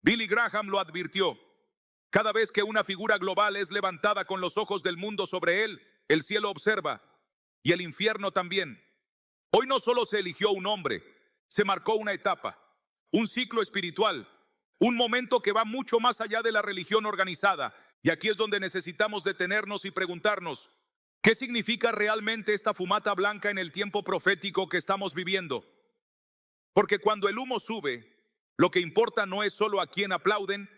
Billy Graham lo advirtió. Cada vez que una figura global es levantada con los ojos del mundo sobre él, el cielo observa y el infierno también. Hoy no solo se eligió un hombre, se marcó una etapa, un ciclo espiritual, un momento que va mucho más allá de la religión organizada. Y aquí es donde necesitamos detenernos y preguntarnos, ¿qué significa realmente esta fumata blanca en el tiempo profético que estamos viviendo? Porque cuando el humo sube, lo que importa no es solo a quién aplauden,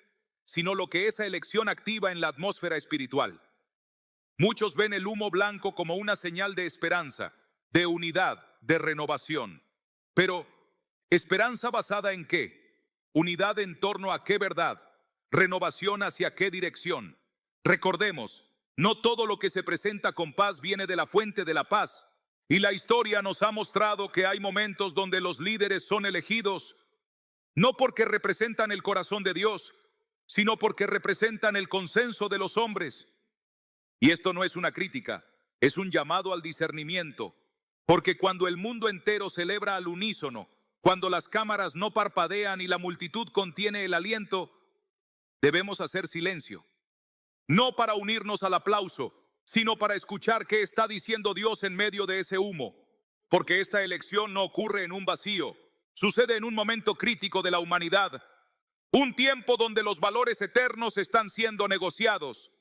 sino lo que esa elección activa en la atmósfera espiritual. Muchos ven el humo blanco como una señal de esperanza, de unidad, de renovación. Pero, ¿esperanza basada en qué? ¿Unidad en torno a qué verdad? ¿Renovación hacia qué dirección? Recordemos, no todo lo que se presenta con paz viene de la fuente de la paz. Y la historia nos ha mostrado que hay momentos donde los líderes son elegidos no porque representan el corazón de Dios, sino porque representan el consenso de los hombres. Y esto no es una crítica, es un llamado al discernimiento. Porque cuando el mundo entero celebra al unísono, cuando las cámaras no parpadean y la multitud contiene el aliento, debemos hacer silencio. No para unirnos al aplauso, sino para escuchar qué está diciendo Dios en medio de ese humo. Porque esta elección no ocurre en un vacío, sucede en un momento crítico de la humanidad. Un tiempo donde los valores eternos están siendo negociados,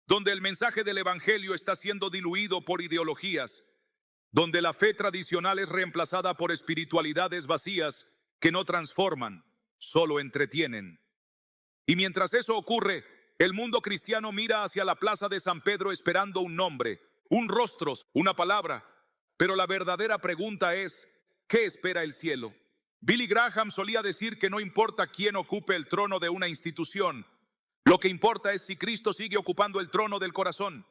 donde el mensaje del Evangelio está siendo diluido por ideologías, donde la fe tradicional es reemplazada por espiritualidades vacías que no transforman, solo entretienen. Y mientras eso ocurre, el mundo cristiano mira hacia la plaza de San Pedro esperando un nombre, un rostro, una palabra. Pero la verdadera pregunta es, ¿qué espera el cielo? Billy Graham solía decir que no importa quién ocupe el trono de una institución, lo que importa es si Cristo sigue ocupando el trono del corazón.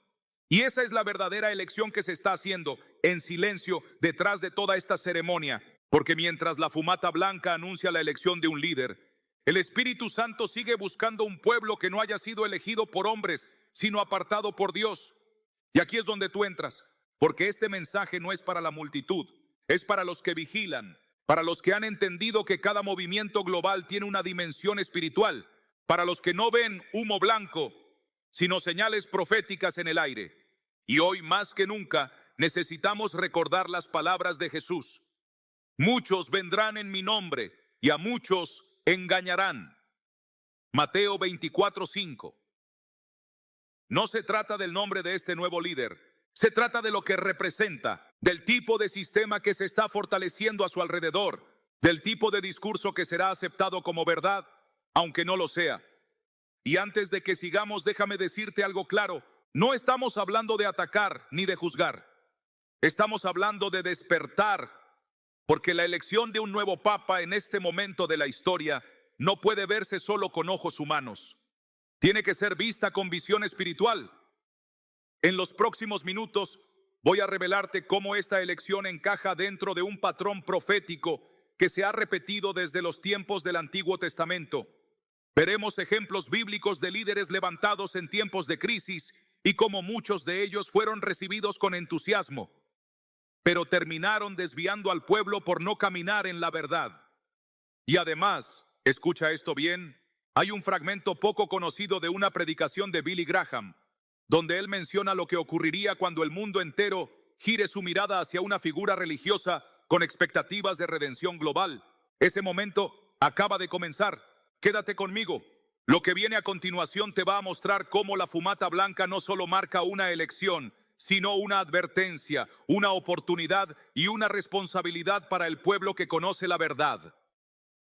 Y esa es la verdadera elección que se está haciendo en silencio detrás de toda esta ceremonia. Porque mientras la fumata blanca anuncia la elección de un líder, el Espíritu Santo sigue buscando un pueblo que no haya sido elegido por hombres, sino apartado por Dios. Y aquí es donde tú entras, porque este mensaje no es para la multitud, es para los que vigilan, para los que han entendido que cada movimiento global tiene una dimensión espiritual, para los que no ven humo blanco, sino señales proféticas en el aire. Y hoy más que nunca necesitamos recordar las palabras de Jesús. Muchos vendrán en mi nombre y a muchos engañarán. Mateo 24:5. No se trata del nombre de este nuevo líder, se trata de lo que representa, del tipo de sistema que se está fortaleciendo a su alrededor, del tipo de discurso que será aceptado como verdad, aunque no lo sea. Y antes de que sigamos, déjame decirte algo claro. No estamos hablando de atacar ni de juzgar. Estamos hablando de despertar, porque la elección de un nuevo papa en este momento de la historia no puede verse solo con ojos humanos. Tiene que ser vista con visión espiritual. En los próximos minutos voy a revelarte cómo esta elección encaja dentro de un patrón profético que se ha repetido desde los tiempos del Antiguo Testamento. Veremos ejemplos bíblicos de líderes levantados en tiempos de crisis y cómo muchos de ellos fueron recibidos con entusiasmo, pero terminaron desviando al pueblo por no caminar en la verdad. Y además, escucha esto bien, hay un fragmento poco conocido de una predicación de Billy Graham, donde él menciona lo que ocurriría cuando el mundo entero gire su mirada hacia una figura religiosa con expectativas de redención global. Ese momento acaba de comenzar. Quédate conmigo. Lo que viene a continuación te va a mostrar cómo la fumata blanca no solo marca una elección, sino una advertencia, una oportunidad y una responsabilidad para el pueblo que conoce la verdad.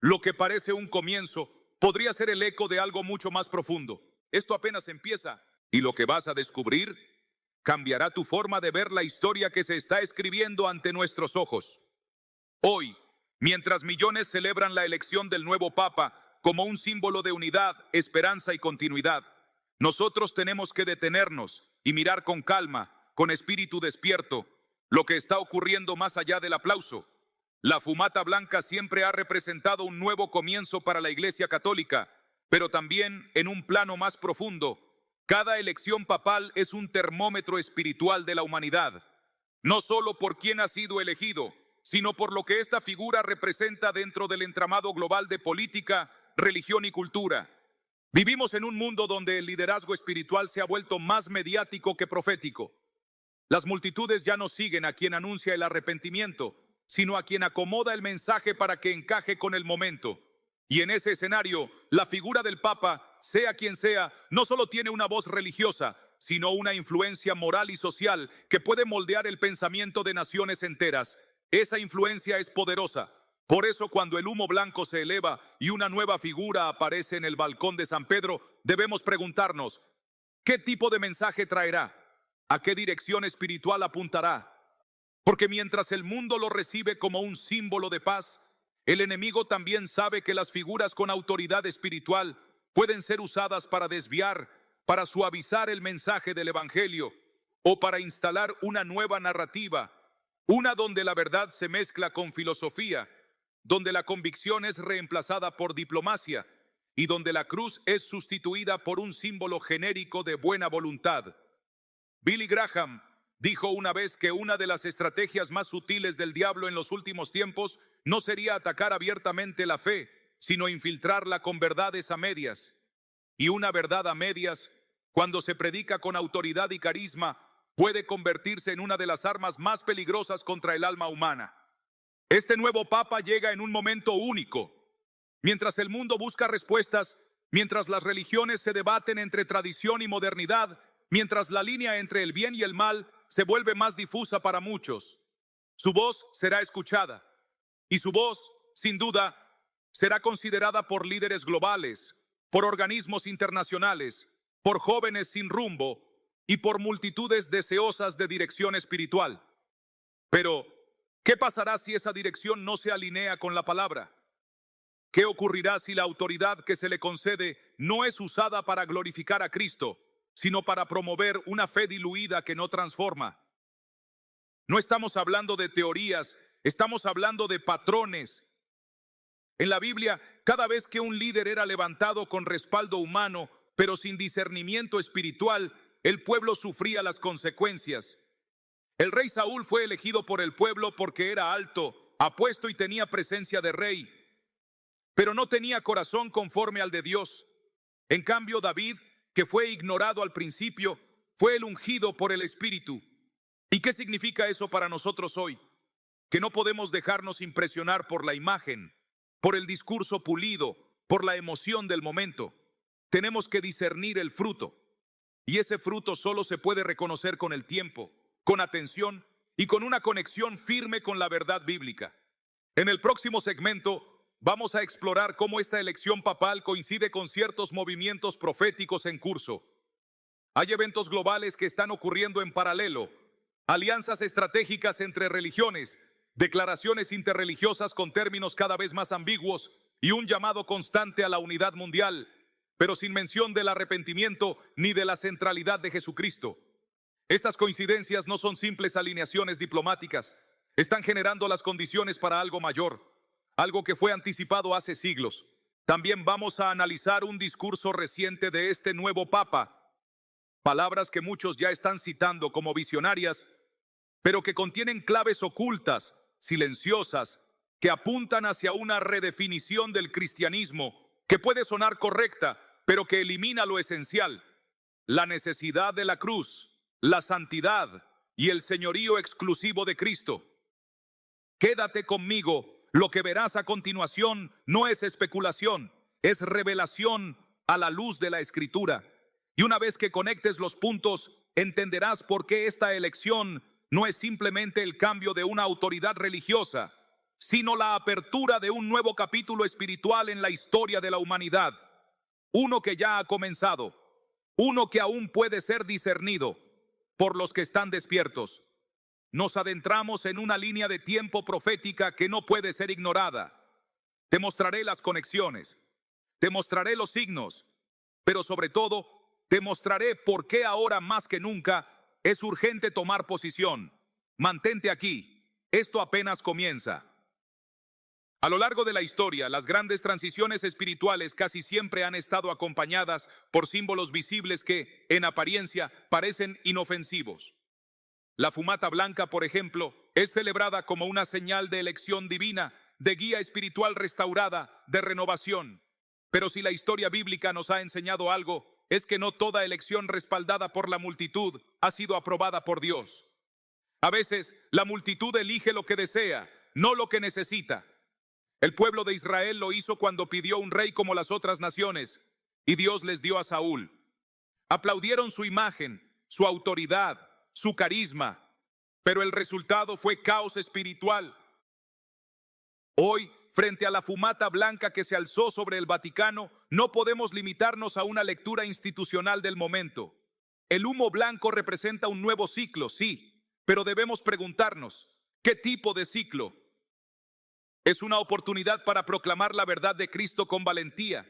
Lo que parece un comienzo podría ser el eco de algo mucho más profundo. Esto apenas empieza, y lo que vas a descubrir cambiará tu forma de ver la historia que se está escribiendo ante nuestros ojos. Hoy, mientras millones celebran la elección del nuevo Papa como un símbolo de unidad, esperanza y continuidad, nosotros tenemos que detenernos y mirar con calma, con espíritu despierto, lo que está ocurriendo más allá del aplauso. La fumata blanca siempre ha representado un nuevo comienzo para la Iglesia Católica, pero también en un plano más profundo. Cada elección papal es un termómetro espiritual de la humanidad, no solo por quién ha sido elegido, sino por lo que esta figura representa dentro del entramado global de política, religión y cultura. Vivimos en un mundo donde el liderazgo espiritual se ha vuelto más mediático que profético. Las multitudes ya no siguen a quien anuncia el arrepentimiento, sino a quien acomoda el mensaje para que encaje con el momento. Y en ese escenario, la figura del Papa, sea quien sea, no solo tiene una voz religiosa, sino una influencia moral y social que puede moldear el pensamiento de naciones enteras. Esa influencia es poderosa. Por eso, cuando el humo blanco se eleva y una nueva figura aparece en el balcón de San Pedro, debemos preguntarnos, ¿qué tipo de mensaje traerá? ¿A qué dirección espiritual apuntará? Porque mientras el mundo lo recibe como un símbolo de paz, el enemigo también sabe que las figuras con autoridad espiritual pueden ser usadas para desviar, para suavizar el mensaje del Evangelio o para instalar una nueva narrativa, una donde la verdad se mezcla con filosofía, donde la convicción es reemplazada por diplomacia y donde la cruz es sustituida por un símbolo genérico de buena voluntad. Billy Graham dijo una vez que una de las estrategias más sutiles del diablo en los últimos tiempos no sería atacar abiertamente la fe, sino infiltrarla con verdades a medias. Y una verdad a medias, cuando se predica con autoridad y carisma, puede convertirse en una de las armas más peligrosas contra el alma humana. Este nuevo Papa llega en un momento único. Mientras el mundo busca respuestas, mientras las religiones se debaten entre tradición y modernidad, mientras la línea entre el bien y el mal se vuelve más difusa para muchos, su voz será escuchada. Y su voz, sin duda, será considerada por líderes globales, por organismos internacionales, por jóvenes sin rumbo y por multitudes deseosas de dirección espiritual. Pero, ¿qué pasará si esa dirección no se alinea con la palabra? ¿Qué ocurrirá si la autoridad que se le concede no es usada para glorificar a Cristo, sino para promover una fe diluida que no transforma? No estamos hablando de teorías, estamos hablando de patrones. En la Biblia, cada vez que un líder era levantado con respaldo humano, pero sin discernimiento espiritual, el pueblo sufría las consecuencias. El rey Saúl fue elegido por el pueblo porque era alto, apuesto y tenía presencia de rey, pero no tenía corazón conforme al de Dios. En cambio, David, que fue ignorado al principio, fue el ungido por el Espíritu. ¿Y qué significa eso para nosotros hoy? Que no podemos dejarnos impresionar por la imagen, por el discurso pulido, por la emoción del momento. Tenemos que discernir el fruto. Y ese fruto solo se puede reconocer con el tiempo, con atención y con una conexión firme con la verdad bíblica. En el próximo segmento vamos a explorar cómo esta elección papal coincide con ciertos movimientos proféticos en curso. Hay eventos globales que están ocurriendo en paralelo, alianzas estratégicas entre religiones, declaraciones interreligiosas con términos cada vez más ambiguos y un llamado constante a la unidad mundial, pero sin mención del arrepentimiento ni de la centralidad de Jesucristo. Estas coincidencias no son simples alineaciones diplomáticas, están generando las condiciones para algo mayor, algo que fue anticipado hace siglos. También vamos a analizar un discurso reciente de este nuevo Papa, palabras que muchos ya están citando como visionarias, pero que contienen claves ocultas, silenciosas, que apuntan hacia una redefinición del cristianismo que puede sonar correcta, pero que elimina lo esencial: la necesidad de la cruz, la santidad y el señorío exclusivo de Cristo. Quédate conmigo, lo que verás a continuación no es especulación, es revelación a la luz de la Escritura. Y una vez que conectes los puntos, entenderás por qué esta elección no es simplemente el cambio de una autoridad religiosa, sino la apertura de un nuevo capítulo espiritual en la historia de la humanidad. Uno que ya ha comenzado, uno que aún puede ser discernido por los que están despiertos. Nos adentramos en una línea de tiempo profética que no puede ser ignorada. Te mostraré las conexiones, te mostraré los signos, pero sobre todo, te mostraré por qué ahora más que nunca es urgente tomar posición. Mantente aquí, esto apenas comienza. A lo largo de la historia, las grandes transiciones espirituales casi siempre han estado acompañadas por símbolos visibles que, en apariencia, parecen inofensivos. La fumata blanca, por ejemplo, es celebrada como una señal de elección divina, de guía espiritual restaurada, de renovación. Pero si la historia bíblica nos ha enseñado algo, es que no toda elección respaldada por la multitud ha sido aprobada por Dios. A veces la multitud elige lo que desea, no lo que necesita. El pueblo de Israel lo hizo cuando pidió un rey como las otras naciones, y Dios les dio a Saúl. Aplaudieron su imagen, su autoridad, su carisma, pero el resultado fue caos espiritual. Hoy, frente a la fumata blanca que se alzó sobre el Vaticano, no podemos limitarnos a una lectura institucional del momento. El humo blanco representa un nuevo ciclo, sí, pero debemos preguntarnos, ¿qué tipo de ciclo? ¿Es una oportunidad para proclamar la verdad de Cristo con valentía?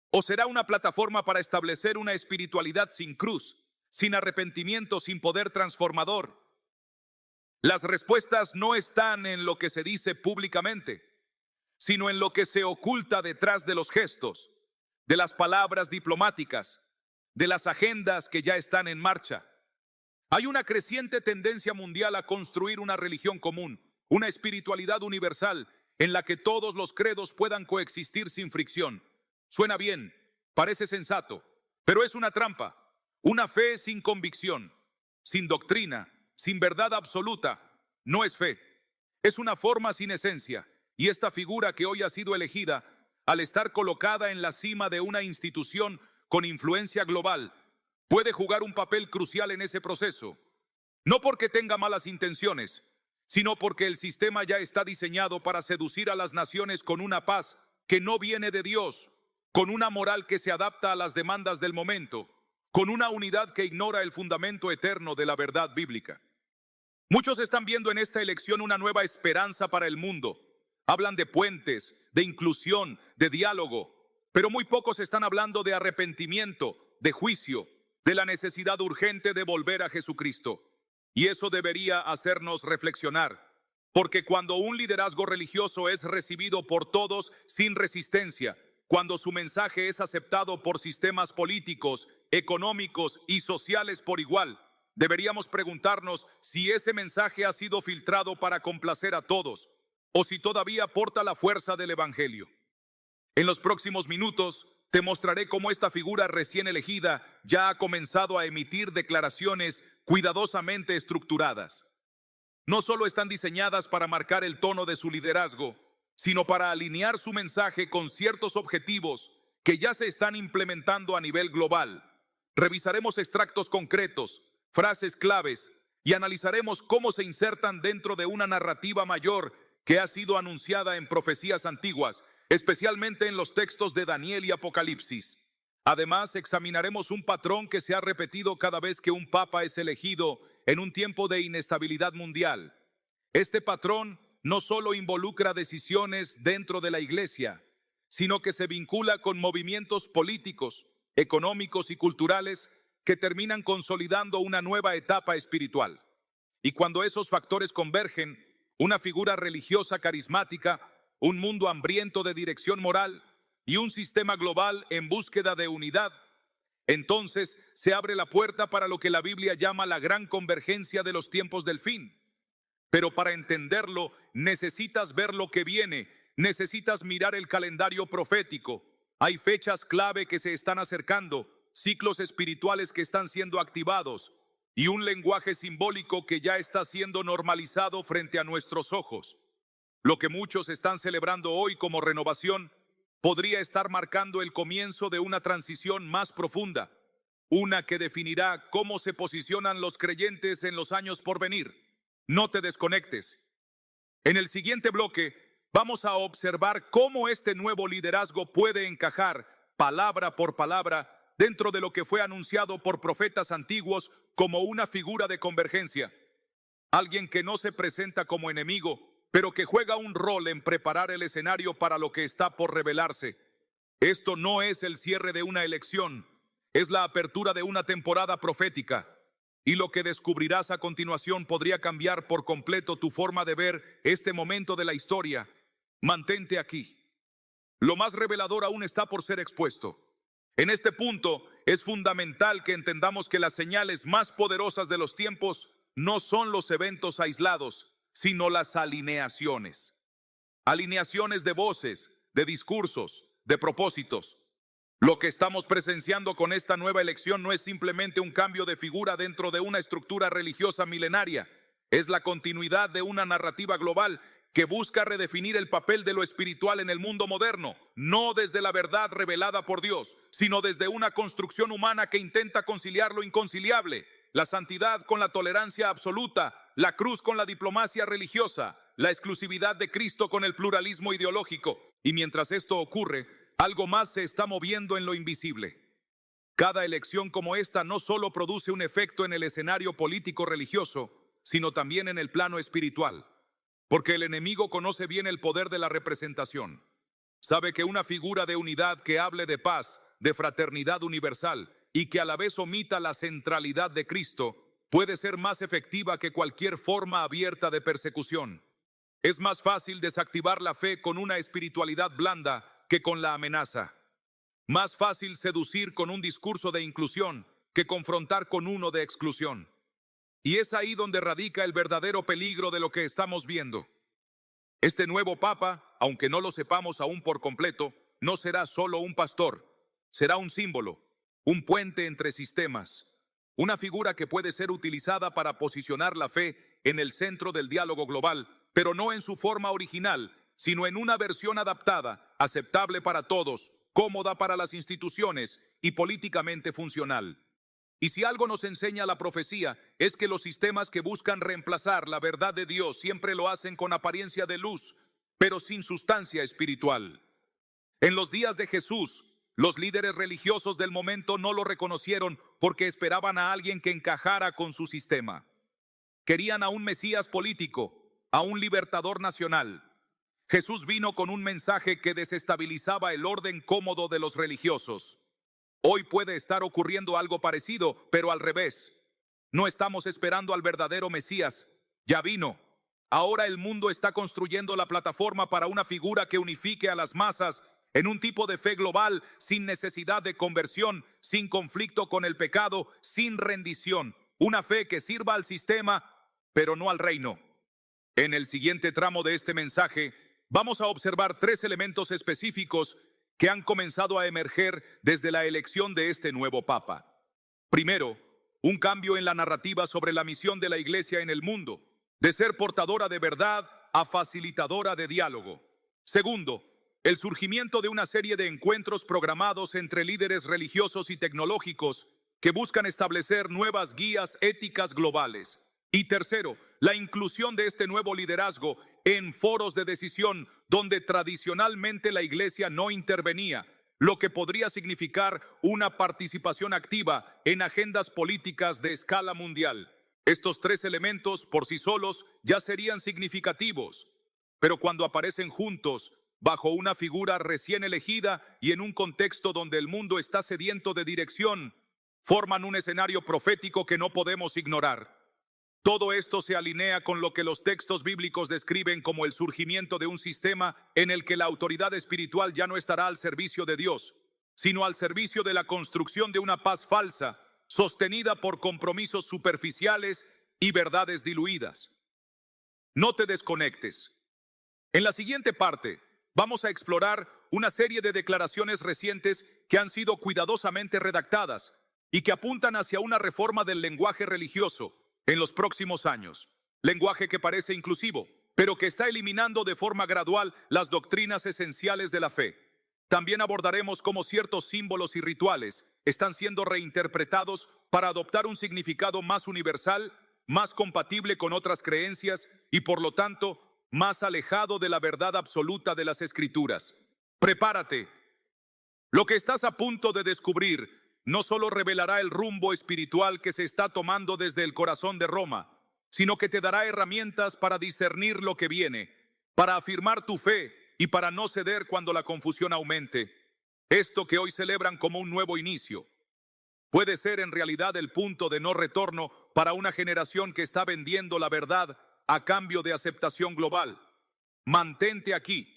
¿O será una plataforma para establecer una espiritualidad sin cruz, sin arrepentimiento, sin poder transformador? Las respuestas no están en lo que se dice públicamente, sino en lo que se oculta detrás de los gestos, de las palabras diplomáticas, de las agendas que ya están en marcha. Hay una creciente tendencia mundial a construir una religión común, una espiritualidad universal en la que todos los credos puedan coexistir sin fricción. Suena bien, parece sensato, pero es una trampa. Una fe sin convicción, sin doctrina, sin verdad absoluta, no es fe. Es una forma sin esencia, y esta figura que hoy ha sido elegida, al estar colocada en la cima de una institución con influencia global, puede jugar un papel crucial en ese proceso. No porque tenga malas intenciones, sino porque el sistema ya está diseñado para seducir a las naciones con una paz que no viene de Dios, con una moral que se adapta a las demandas del momento, con una unidad que ignora el fundamento eterno de la verdad bíblica. Muchos están viendo en esta elección una nueva esperanza para el mundo. Hablan de puentes, de inclusión, de diálogo, pero muy pocos están hablando de arrepentimiento, de juicio, de la necesidad urgente de volver a Jesucristo. Y eso debería hacernos reflexionar, porque cuando un liderazgo religioso es recibido por todos sin resistencia, cuando su mensaje es aceptado por sistemas políticos, económicos y sociales por igual, deberíamos preguntarnos si ese mensaje ha sido filtrado para complacer a todos o si todavía porta la fuerza del Evangelio. En los próximos minutos te mostraré cómo esta figura recién elegida ya ha comenzado a emitir declaraciones cuidadosamente estructuradas. No solo están diseñadas para marcar el tono de su liderazgo, sino para alinear su mensaje con ciertos objetivos que ya se están implementando a nivel global. Revisaremos extractos concretos, frases claves y analizaremos cómo se insertan dentro de una narrativa mayor que ha sido anunciada en profecías antiguas, especialmente en los textos de Daniel y Apocalipsis. Además, examinaremos un patrón que se ha repetido cada vez que un papa es elegido en un tiempo de inestabilidad mundial. Este patrón no solo involucra decisiones dentro de la iglesia, sino que se vincula con movimientos políticos, económicos y culturales que terminan consolidando una nueva etapa espiritual. Y cuando esos factores convergen, una figura religiosa carismática, un mundo hambriento de dirección moral y un sistema global en búsqueda de unidad, entonces se abre la puerta para lo que la Biblia llama la gran convergencia de los tiempos del fin. Pero para entenderlo, necesitas ver lo que viene, necesitas mirar el calendario profético. Hay fechas clave que se están acercando, ciclos espirituales que están siendo activados y un lenguaje simbólico que ya está siendo normalizado frente a nuestros ojos. Lo que muchos están celebrando hoy como renovación podría estar marcando el comienzo de una transición más profunda, una que definirá cómo se posicionan los creyentes en los años por venir. No te desconectes. En el siguiente bloque vamos a observar cómo este nuevo liderazgo puede encajar palabra por palabra dentro de lo que fue anunciado por profetas antiguos como una figura de convergencia. Alguien que no se presenta como enemigo, pero que juega un rol en preparar el escenario para lo que está por revelarse. Esto no es el cierre de una elección, es la apertura de una temporada profética. Y lo que descubrirás a continuación podría cambiar por completo tu forma de ver este momento de la historia. Mantente aquí. Lo más revelador aún está por ser expuesto. En este punto es fundamental que entendamos que las señales más poderosas de los tiempos no son los eventos aislados, sino las alineaciones. Alineaciones de voces, de discursos, de propósitos. Lo que estamos presenciando con esta nueva elección no es simplemente un cambio de figura dentro de una estructura religiosa milenaria, es la continuidad de una narrativa global que busca redefinir el papel de lo espiritual en el mundo moderno, no desde la verdad revelada por Dios, sino desde una construcción humana que intenta conciliar lo inconciliable, la santidad con la tolerancia absoluta, la cruz con la diplomacia religiosa, la exclusividad de Cristo con el pluralismo ideológico. Y mientras esto ocurre, algo más se está moviendo en lo invisible. Cada elección como esta no solo produce un efecto en el escenario político religioso, sino también en el plano espiritual. Porque el enemigo conoce bien el poder de la representación. Sabe que una figura de unidad que hable de paz, de fraternidad universal y que a la vez omita la centralidad de Cristo, puede ser más efectiva que cualquier forma abierta de persecución. Es más fácil desactivar la fe con una espiritualidad blanda que con la amenaza. Más fácil seducir con un discurso de inclusión que confrontar con uno de exclusión. Y es ahí donde radica el verdadero peligro de lo que estamos viendo. Este nuevo papa, aunque no lo sepamos aún por completo, no será solo un pastor, será un símbolo, un puente entre sistemas, una figura que puede ser utilizada para posicionar la fe en el centro del diálogo global, pero no en su forma original, sino en una versión adaptada, aceptable para todos, cómoda para las instituciones y políticamente funcional. Y si algo nos enseña la profecía, es que los sistemas que buscan reemplazar la verdad de Dios siempre lo hacen con apariencia de luz, pero sin sustancia espiritual. En los días de Jesús, los líderes religiosos del momento no lo reconocieron porque esperaban a alguien que encajara con su sistema. Querían a un Mesías político, a un libertador nacional. Jesús vino con un mensaje que desestabilizaba el orden cómodo de los religiosos. Hoy puede estar ocurriendo algo parecido, pero al revés. No estamos esperando al verdadero Mesías. Ya vino. Ahora el mundo está construyendo la plataforma para una figura que unifique a las masas en un tipo de fe global sin necesidad de conversión, sin conflicto con el pecado, sin rendición. Una fe que sirva al sistema, pero no al reino. En el siguiente tramo de este mensaje, vamos a observar 3 elementos específicos que han comenzado a emerger desde la elección de este nuevo Papa. Primero, un cambio en la narrativa sobre la misión de la Iglesia en el mundo, de ser portadora de verdad a facilitadora de diálogo. Segundo, el surgimiento de una serie de encuentros programados entre líderes religiosos y tecnológicos que buscan establecer nuevas guías éticas globales. Y tercero, la inclusión de este nuevo liderazgo en foros de decisión donde tradicionalmente la Iglesia no intervenía, lo que podría significar una participación activa en agendas políticas de escala mundial. Estos 3 elementos por sí solos ya serían significativos, pero cuando aparecen juntos, bajo una figura recién elegida y en un contexto donde el mundo está sediento de dirección, forman un escenario profético que no podemos ignorar. Todo esto se alinea con lo que los textos bíblicos describen como el surgimiento de un sistema en el que la autoridad espiritual ya no estará al servicio de Dios, sino al servicio de la construcción de una paz falsa, sostenida por compromisos superficiales y verdades diluidas. No te desconectes. En la siguiente parte, vamos a explorar una serie de declaraciones recientes que han sido cuidadosamente redactadas y que apuntan hacia una reforma del lenguaje religioso en los próximos años. Lenguaje que parece inclusivo, pero que está eliminando de forma gradual las doctrinas esenciales de la fe. También abordaremos cómo ciertos símbolos y rituales están siendo reinterpretados para adoptar un significado más universal, más compatible con otras creencias y, por lo tanto, más alejado de la verdad absoluta de las Escrituras. Prepárate. Lo que estás a punto de descubrir no solo revelará el rumbo espiritual que se está tomando desde el corazón de Roma, sino que te dará herramientas para discernir lo que viene, para afirmar tu fe y para no ceder cuando la confusión aumente. Esto que hoy celebran como un nuevo inicio puede ser en realidad el punto de no retorno para una generación que está vendiendo la verdad a cambio de aceptación global. Mantente aquí,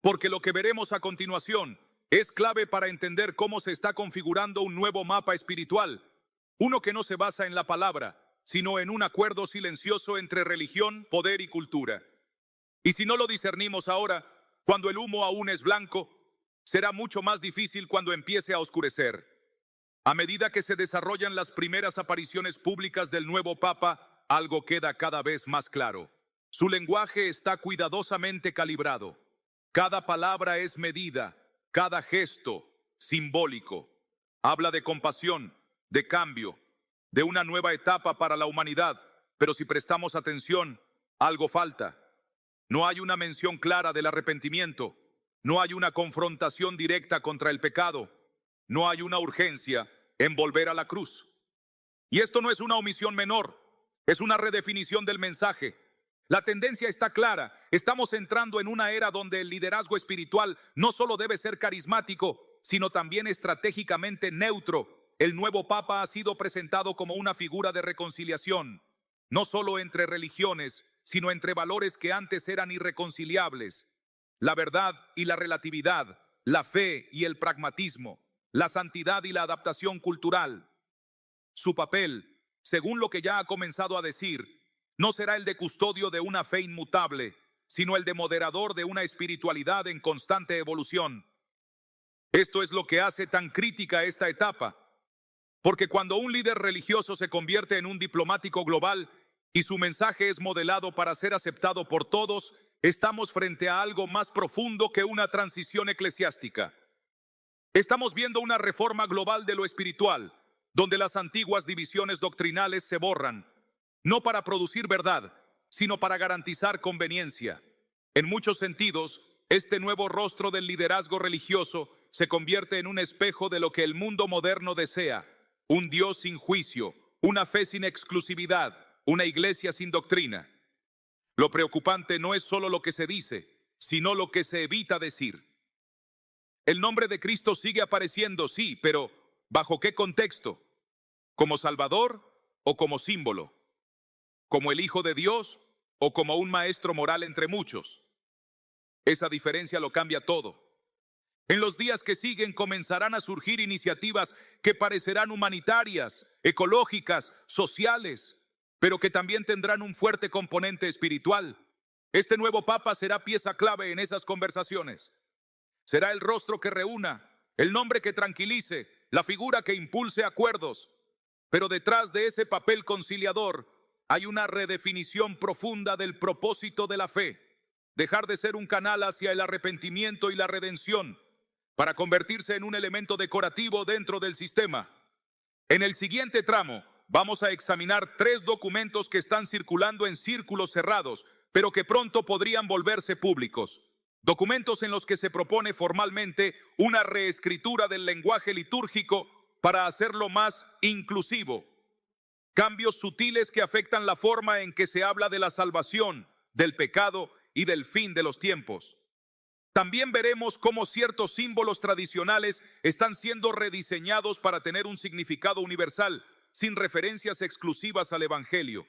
porque lo que veremos a continuación es clave para entender cómo se está configurando un nuevo mapa espiritual, uno que no se basa en la palabra, sino en un acuerdo silencioso entre religión, poder y cultura. Y si no lo discernimos ahora, cuando el humo aún es blanco, será mucho más difícil cuando empiece a oscurecer. A medida que se desarrollan las primeras apariciones públicas del nuevo Papa, algo queda cada vez más claro. Su lenguaje está cuidadosamente calibrado. Cada palabra es medida, cada gesto simbólico. Habla de compasión, de cambio, de una nueva etapa para la humanidad. Pero si prestamos atención, algo falta. No hay una mención clara del arrepentimiento. No hay una confrontación directa contra el pecado. No hay una urgencia en volver a la cruz. Y esto no es una omisión menor, es una redefinición del mensaje. La tendencia está clara. Estamos entrando en una era donde el liderazgo espiritual no solo debe ser carismático, sino también estratégicamente neutro. El nuevo Papa ha sido presentado como una figura de reconciliación, no solo entre religiones, sino entre valores que antes eran irreconciliables: la verdad y la relatividad, la fe y el pragmatismo, la santidad y la adaptación cultural. Su papel, según lo que ya ha comenzado a decir, no será el de custodio de una fe inmutable, sino el de moderador de una espiritualidad en constante evolución. Esto es lo que hace tan crítica esta etapa, porque cuando un líder religioso se convierte en un diplomático global y su mensaje es modelado para ser aceptado por todos, estamos frente a algo más profundo que una transición eclesiástica. Estamos viendo una reforma global de lo espiritual, donde las antiguas divisiones doctrinales se borran, no para producir verdad, sino para garantizar conveniencia. En muchos sentidos, este nuevo rostro del liderazgo religioso se convierte en un espejo de lo que el mundo moderno desea: un Dios sin juicio, una fe sin exclusividad, una iglesia sin doctrina. Lo preocupante no es solo lo que se dice, sino lo que se evita decir. El nombre de Cristo sigue apareciendo, sí, pero ¿bajo qué contexto? ¿Como Salvador o como símbolo? ¿Como el Hijo de Dios o como un maestro moral entre muchos? Esa diferencia lo cambia todo. En los días que siguen comenzarán a surgir iniciativas que parecerán humanitarias, ecológicas, sociales, pero que también tendrán un fuerte componente espiritual. Este nuevo Papa será pieza clave en esas conversaciones. Será el rostro que reúna, el nombre que tranquilice, la figura que impulse acuerdos. Pero detrás de ese papel conciliador hay una redefinición profunda del propósito de la fe. Dejar de ser un canal hacia el arrepentimiento y la redención, para convertirse en un elemento decorativo dentro del sistema. En el siguiente tramo, vamos a examinar 3 documentos que están circulando en círculos cerrados, pero que pronto podrían volverse públicos. Documentos en los que se propone formalmente una reescritura del lenguaje litúrgico para hacerlo más inclusivo. Cambios sutiles que afectan la forma en que se habla de la salvación, del pecado y del fin de los tiempos. También veremos cómo ciertos símbolos tradicionales están siendo rediseñados para tener un significado universal, sin referencias exclusivas al Evangelio.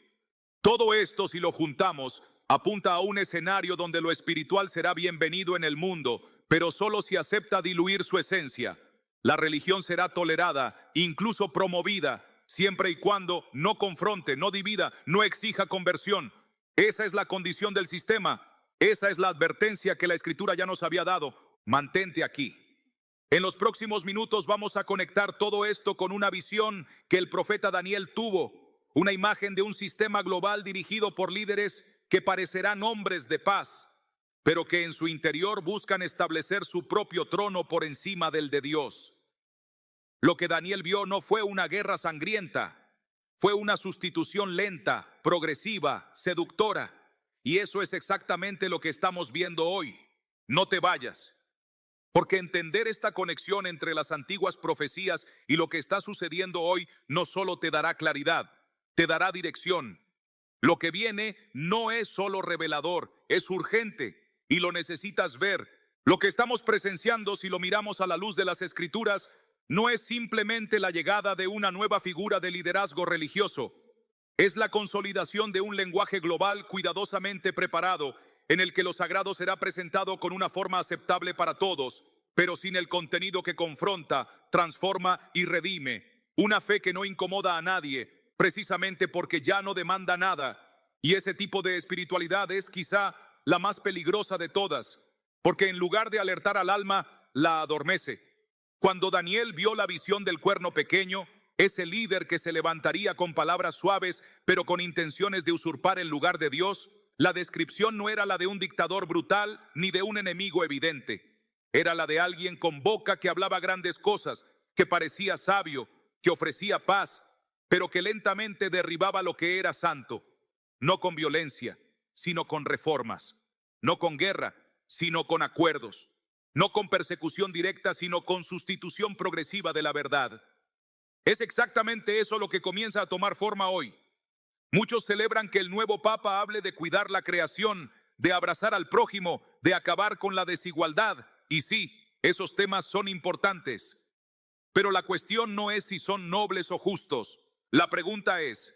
Todo esto, si lo juntamos, apunta a un escenario donde lo espiritual será bienvenido en el mundo, pero solo si acepta diluir su esencia. La religión será tolerada, incluso promovida, siempre y cuando no confronte, no divida, no exija conversión. Esa es la condición del sistema. Esa es la advertencia que la Escritura ya nos había dado: mantente aquí. En los próximos minutos vamos a conectar todo esto con una visión que el profeta Daniel tuvo, una imagen de un sistema global dirigido por líderes que parecerán hombres de paz, pero que en su interior buscan establecer su propio trono por encima del de Dios. Lo que Daniel vio no fue una guerra sangrienta, fue una sustitución lenta, progresiva, seductora. Y eso es exactamente lo que estamos viendo hoy. No te vayas, porque entender esta conexión entre las antiguas profecías y lo que está sucediendo hoy no solo te dará claridad, te dará dirección. Lo que viene no es solo revelador, es urgente y lo necesitas ver. Lo que estamos presenciando, si lo miramos a la luz de las Escrituras, no es simplemente la llegada de una nueva figura de liderazgo religioso. Es la consolidación de un lenguaje global cuidadosamente preparado, en el que lo sagrado será presentado con una forma aceptable para todos, pero sin el contenido que confronta, transforma y redime. Una fe que no incomoda a nadie, precisamente porque ya no demanda nada. Y ese tipo de espiritualidad es quizá la más peligrosa de todas, porque en lugar de alertar al alma, la adormece. Cuando Daniel vio la visión del cuerno pequeño, ese líder que se levantaría con palabras suaves, pero con intenciones de usurpar el lugar de Dios, la descripción no era la de un dictador brutal ni de un enemigo evidente. Era la de alguien con boca que hablaba grandes cosas, que parecía sabio, que ofrecía paz, pero que lentamente derribaba lo que era santo, no con violencia, sino con reformas, no con guerra, sino con acuerdos, no con persecución directa, sino con sustitución progresiva de la verdad. Es exactamente eso lo que comienza a tomar forma hoy. Muchos celebran que el nuevo Papa hable de cuidar la creación, de abrazar al prójimo, de acabar con la desigualdad. Y sí, esos temas son importantes. Pero la cuestión no es si son nobles o justos. La pregunta es,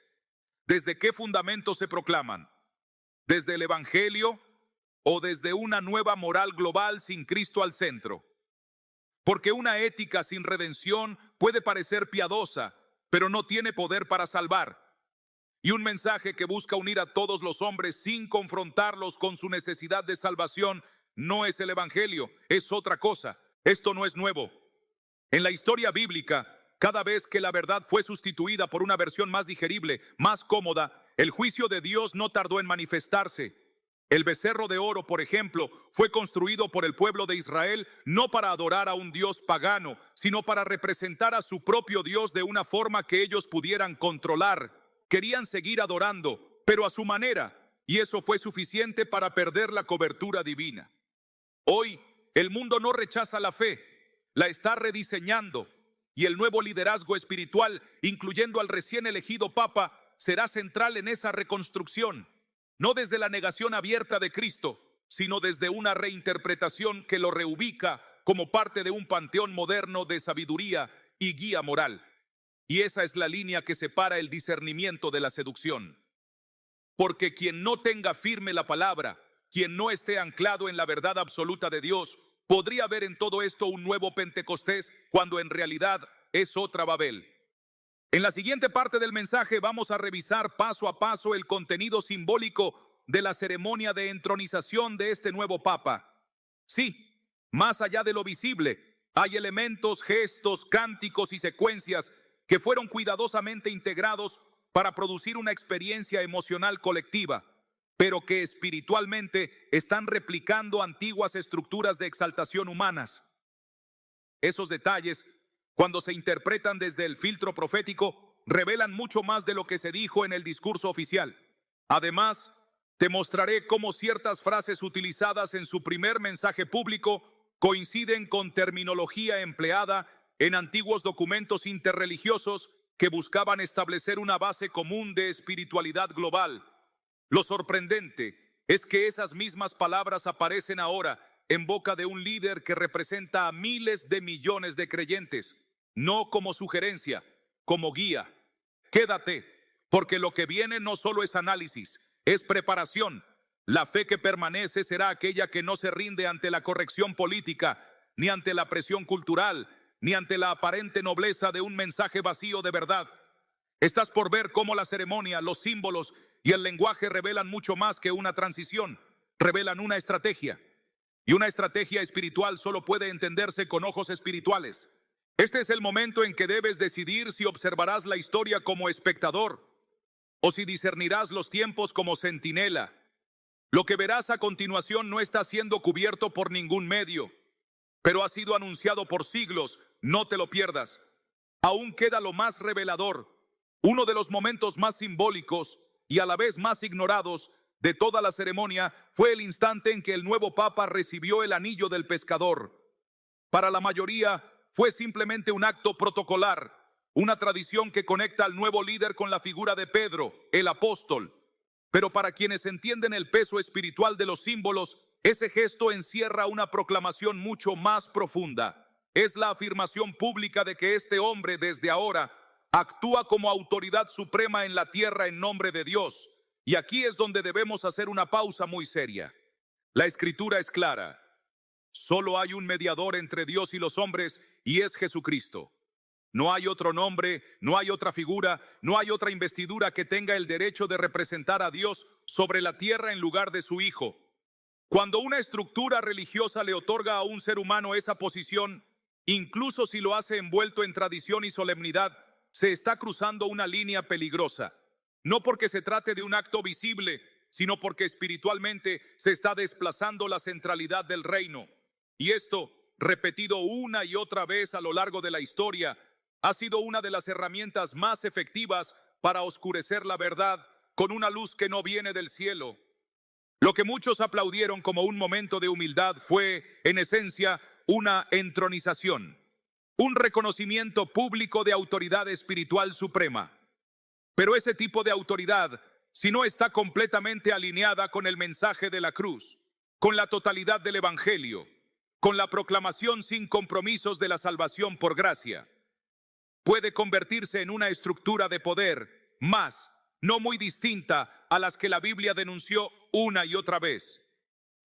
¿desde qué fundamento se proclaman? ¿Desde el Evangelio o desde una nueva moral global sin Cristo al centro? Porque una ética sin redención puede parecer piadosa, pero no tiene poder para salvar. Y un mensaje que busca unir a todos los hombres sin confrontarlos con su necesidad de salvación no es el Evangelio, es otra cosa. Esto no es nuevo. En la historia bíblica, cada vez que la verdad fue sustituida por una versión más digerible, más cómoda, el juicio de Dios no tardó en manifestarse. El becerro de oro, por ejemplo, fue construido por el pueblo de Israel no para adorar a un Dios pagano, sino para representar a su propio Dios de una forma que ellos pudieran controlar. Querían seguir adorando, pero a su manera, y eso fue suficiente para perder la cobertura divina. Hoy, el mundo no rechaza la fe, la está rediseñando, y el nuevo liderazgo espiritual, incluyendo al recién elegido Papa, será central en esa reconstrucción, no desde la negación abierta de Cristo, sino desde una reinterpretación que lo reubica como parte de un panteón moderno de sabiduría y guía moral. Y esa es la línea que separa el discernimiento de la seducción. Porque quien no tenga firme la palabra, quien no esté anclado en la verdad absoluta de Dios, podría ver en todo esto un nuevo Pentecostés, cuando en realidad es otra Babel. En la siguiente parte del mensaje vamos a revisar paso a paso el contenido simbólico de la ceremonia de entronización de este nuevo Papa. Sí, más allá de lo visible, hay elementos, gestos, cánticos y secuencias que fueron cuidadosamente integrados para producir una experiencia emocional colectiva, pero que espiritualmente están replicando antiguas estructuras de exaltación humanas. Esos detalles, cuando se interpretan desde el filtro profético, revelan mucho más de lo que se dijo en el discurso oficial. Además, te mostraré cómo ciertas frases utilizadas en su primer mensaje público coinciden con terminología empleada en antiguos documentos interreligiosos que buscaban establecer una base común de espiritualidad global. Lo sorprendente es que esas mismas palabras aparecen ahora en boca de un líder que representa a miles de millones de creyentes, no como sugerencia, como guía. Quédate, porque lo que viene no solo es análisis, es preparación. La fe que permanece será aquella que no se rinde ante la corrección política, ni ante la presión cultural, ni ante la aparente nobleza de un mensaje vacío de verdad. Estás por ver cómo la ceremonia, los símbolos y el lenguaje revelan mucho más que una transición, revelan una estrategia. Y una estrategia espiritual solo puede entenderse con ojos espirituales. Este es el momento en que debes decidir si observarás la historia como espectador o si discernirás los tiempos como centinela. Lo que verás a continuación no está siendo cubierto por ningún medio, pero ha sido anunciado por siglos. No te lo pierdas. Aún queda lo más revelador, uno de los momentos más simbólicos y a la vez más ignorados de toda la ceremonia fue el instante en que el nuevo Papa recibió el anillo del pescador. Para la mayoría fue simplemente un acto protocolar, una tradición que conecta al nuevo líder con la figura de Pedro, el apóstol. Pero para quienes entienden el peso espiritual de los símbolos, ese gesto encierra una proclamación mucho más profunda. Es la afirmación pública de que este hombre desde ahora actúa como autoridad suprema en la tierra en nombre de Dios. Y aquí es donde debemos hacer una pausa muy seria. La escritura es clara. Solo hay un mediador entre Dios y los hombres, y es Jesucristo. No hay otro nombre, no hay otra figura, no hay otra investidura que tenga el derecho de representar a Dios sobre la tierra en lugar de su Hijo. Cuando una estructura religiosa le otorga a un ser humano esa posición, incluso si lo hace envuelto en tradición y solemnidad, se está cruzando una línea peligrosa. No porque se trate de un acto visible, sino porque espiritualmente se está desplazando la centralidad del reino. Y esto, repetido una y otra vez a lo largo de la historia, ha sido una de las herramientas más efectivas para oscurecer la verdad con una luz que no viene del cielo. Lo que muchos aplaudieron como un momento de humildad fue, en esencia, una entronización, un reconocimiento público de autoridad espiritual suprema. Pero ese tipo de autoridad, si no está completamente alineada con el mensaje de la cruz, con la totalidad del Evangelio, con la proclamación sin compromisos de la salvación por gracia, puede convertirse en una estructura de poder más, no muy distinta a las que la Biblia denunció una y otra vez.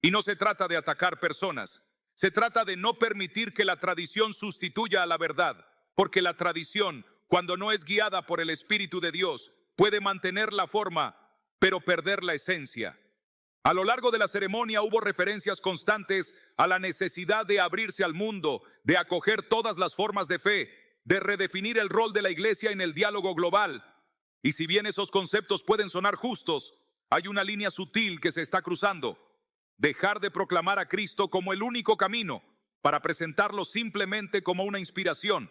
Y no se trata de atacar personas, se trata de no permitir que la tradición sustituya a la verdad, porque la tradición, cuando no es guiada por el Espíritu de Dios, puede mantener la forma, pero perder la esencia. A lo largo de la ceremonia hubo referencias constantes a la necesidad de abrirse al mundo, de acoger todas las formas de fe, de redefinir el rol de la iglesia en el diálogo global. Y si bien esos conceptos pueden sonar justos, hay una línea sutil que se está cruzando. Dejar de proclamar a Cristo como el único camino para presentarlo simplemente como una inspiración.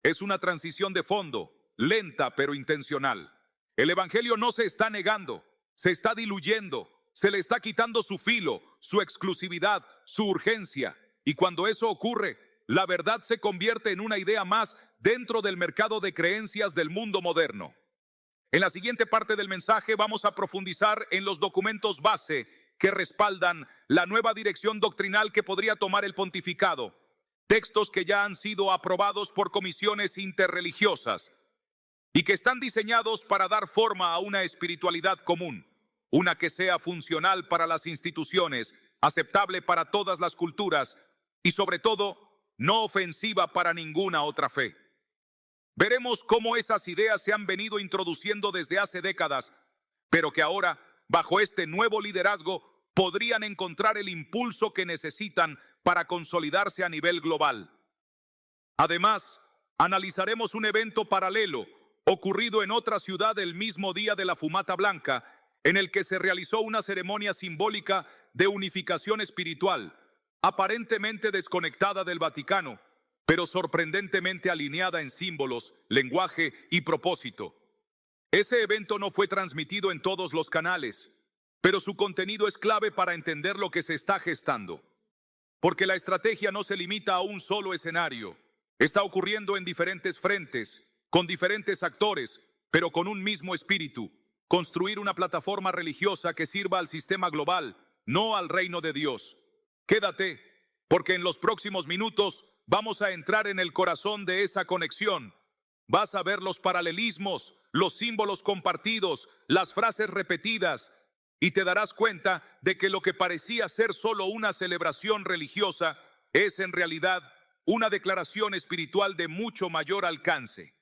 Es una transición de fondo, lenta pero intencional. El Evangelio no se está negando, se está diluyendo, se le está quitando su filo, su exclusividad, su urgencia. Y cuando eso ocurre, la verdad se convierte en una idea más dentro del mercado de creencias del mundo moderno. En la siguiente parte del mensaje vamos a profundizar en los documentos base que respaldan la nueva dirección doctrinal que podría tomar el pontificado, textos que ya han sido aprobados por comisiones interreligiosas y que están diseñados para dar forma a una espiritualidad común, una que sea funcional para las instituciones, aceptable para todas las culturas y sobre todo no ofensiva para ninguna otra fe. Veremos cómo esas ideas se han venido introduciendo desde hace décadas, pero que ahora, bajo este nuevo liderazgo, podrían encontrar el impulso que necesitan para consolidarse a nivel global. Además, analizaremos un evento paralelo ocurrido en otra ciudad el mismo día de la Fumata Blanca, en el que se realizó una ceremonia simbólica de unificación espiritual, aparentemente desconectada del Vaticano, pero sorprendentemente alineada en símbolos, lenguaje y propósito. Ese evento no fue transmitido en todos los canales, pero su contenido es clave para entender lo que se está gestando. Porque la estrategia no se limita a un solo escenario. Está ocurriendo en diferentes frentes, con diferentes actores, pero con un mismo espíritu: construir una plataforma religiosa que sirva al sistema global, no al reino de Dios. Quédate, porque en los próximos minutos vamos a entrar en el corazón de esa conexión. Vas a ver los paralelismos, los símbolos compartidos, las frases repetidas, y te darás cuenta de que lo que parecía ser solo una celebración religiosa es en realidad una declaración espiritual de mucho mayor alcance.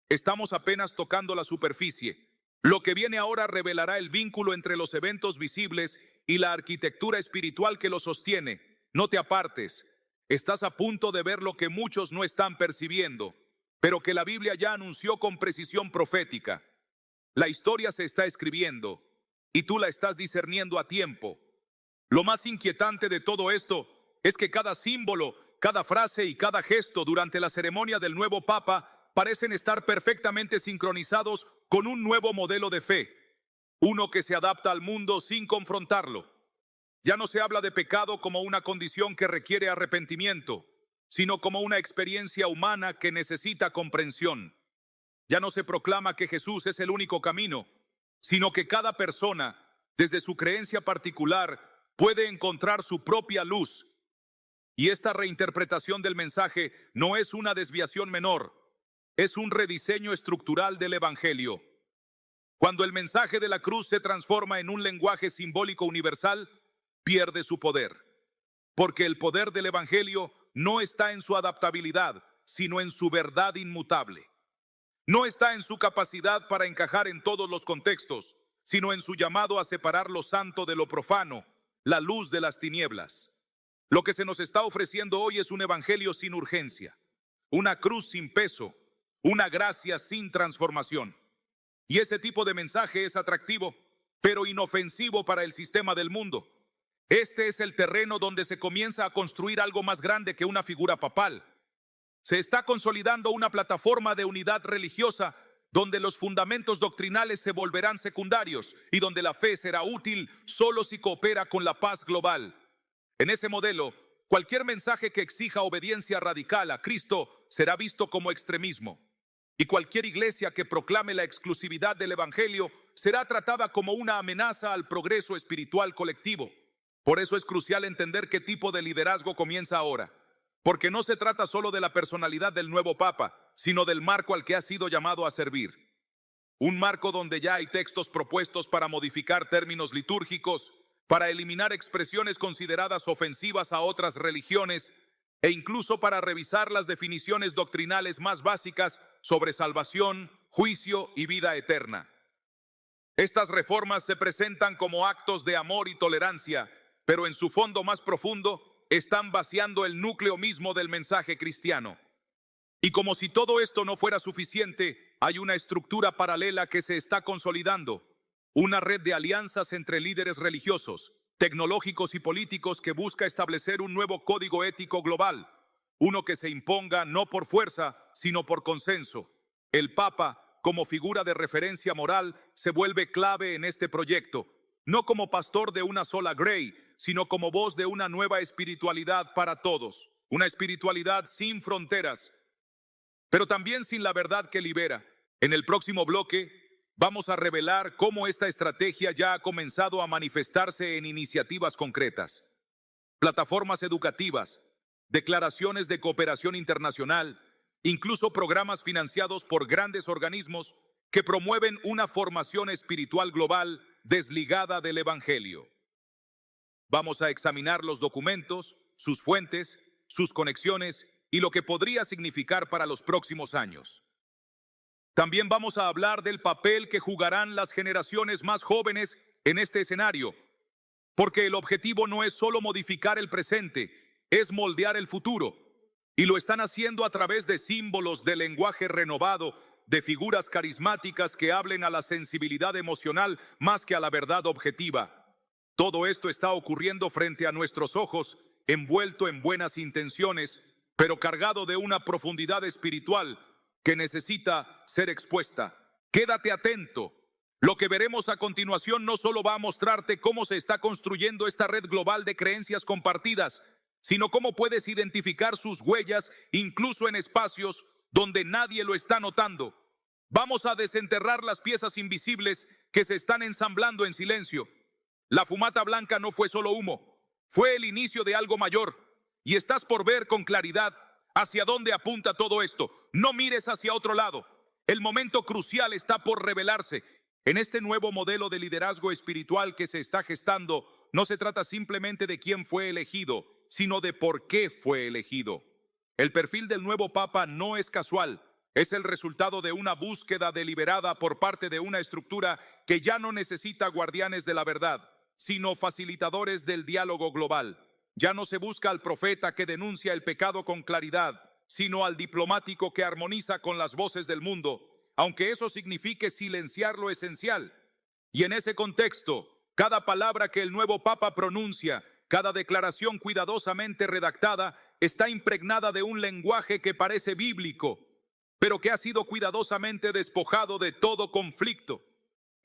Estamos apenas tocando la superficie. Lo que viene ahora revelará el vínculo entre los eventos visibles y la arquitectura espiritual que los sostiene. No te apartes. Estás a punto de ver lo que muchos no están percibiendo, pero que la Biblia ya anunció con precisión profética. La historia se está escribiendo y tú la estás discerniendo a tiempo. Lo más inquietante de todo esto es que cada símbolo, cada frase y cada gesto durante la ceremonia del nuevo Papa parecen estar perfectamente sincronizados con un nuevo modelo de fe, uno que se adapta al mundo sin confrontarlo. Ya no se habla de pecado como una condición que requiere arrepentimiento, sino como una experiencia humana que necesita comprensión. Ya no se proclama que Jesús es el único camino, sino que cada persona, desde su creencia particular, puede encontrar su propia luz. Y esta reinterpretación del mensaje no es una desviación menor, es un rediseño estructural del Evangelio. Cuando el mensaje de la cruz se transforma en un lenguaje simbólico universal, pierde su poder. Porque el poder del Evangelio no está en su adaptabilidad, sino en su verdad inmutable. No está en su capacidad para encajar en todos los contextos, sino en su llamado a separar lo santo de lo profano, la luz de las tinieblas. Lo que se nos está ofreciendo hoy es un evangelio sin urgencia, una cruz sin peso, una gracia sin transformación. Y ese tipo de mensaje es atractivo, pero inofensivo para el sistema del mundo. Este es el terreno donde se comienza a construir algo más grande que una figura papal. Se está consolidando una plataforma de unidad religiosa donde los fundamentos doctrinales se volverán secundarios y donde la fe será útil solo si coopera con la paz global. En ese modelo, cualquier mensaje que exija obediencia radical a Cristo será visto como extremismo. Y cualquier iglesia que proclame la exclusividad del Evangelio será tratada como una amenaza al progreso espiritual colectivo. Por eso es crucial entender qué tipo de liderazgo comienza ahora. Porque no se trata solo de la personalidad del nuevo Papa, sino del marco al que ha sido llamado a servir. Un marco donde ya hay textos propuestos para modificar términos litúrgicos, para eliminar expresiones consideradas ofensivas a otras religiones e incluso para revisar las definiciones doctrinales más básicas sobre salvación, juicio y vida eterna. Estas reformas se presentan como actos de amor y tolerancia, pero en su fondo más profundo están vaciando el núcleo mismo del mensaje cristiano. Y como si todo esto no fuera suficiente, hay una estructura paralela que se está consolidando, una red de alianzas entre líderes religiosos, tecnológicos y políticos que busca establecer un nuevo código ético global, uno que se imponga no por fuerza, sino por consenso. El Papa, como figura de referencia moral, se vuelve clave en este proyecto, no como pastor de una sola grey, sino como voz de una nueva espiritualidad para todos, una espiritualidad sin fronteras, pero también sin la verdad que libera. En el próximo bloque vamos a revelar cómo esta estrategia ya ha comenzado a manifestarse en iniciativas concretas, plataformas educativas, declaraciones de cooperación internacional, incluso programas financiados por grandes organismos que promueven una formación espiritual global desligada del Evangelio. Vamos a examinar los documentos, sus fuentes, sus conexiones y lo que podría significar para los próximos años. También vamos a hablar del papel que jugarán las generaciones más jóvenes en este escenario, porque el objetivo no es solo modificar el presente, es moldear el futuro, y lo están haciendo a través de símbolos, de lenguaje renovado, de figuras carismáticas que hablen a la sensibilidad emocional más que a la verdad objetiva. Todo esto está ocurriendo frente a nuestros ojos, envuelto en buenas intenciones, pero cargado de una profundidad espiritual que necesita ser expuesta. Quédate atento. Lo que veremos a continuación no solo va a mostrarte cómo se está construyendo esta red global de creencias compartidas, sino cómo puedes identificar sus huellas incluso en espacios donde nadie lo está notando. Vamos a desenterrar las piezas invisibles que se están ensamblando en silencio. La fumata blanca no fue solo humo, fue el inicio de algo mayor. Y estás por ver con claridad hacia dónde apunta todo esto. No mires hacia otro lado. El momento crucial está por revelarse. En este nuevo modelo de liderazgo espiritual que se está gestando, no se trata simplemente de quién fue elegido, sino de por qué fue elegido. El perfil del nuevo Papa no es casual. Es el resultado de una búsqueda deliberada por parte de una estructura que ya no necesita guardianes de la verdad, sino facilitadores del diálogo global. Ya no se busca al profeta que denuncia el pecado con claridad, sino al diplomático que armoniza con las voces del mundo, aunque eso signifique silenciar lo esencial. Y en ese contexto, cada palabra que el nuevo Papa pronuncia, cada declaración cuidadosamente redactada, está impregnada de un lenguaje que parece bíblico, pero que ha sido cuidadosamente despojado de todo conflicto.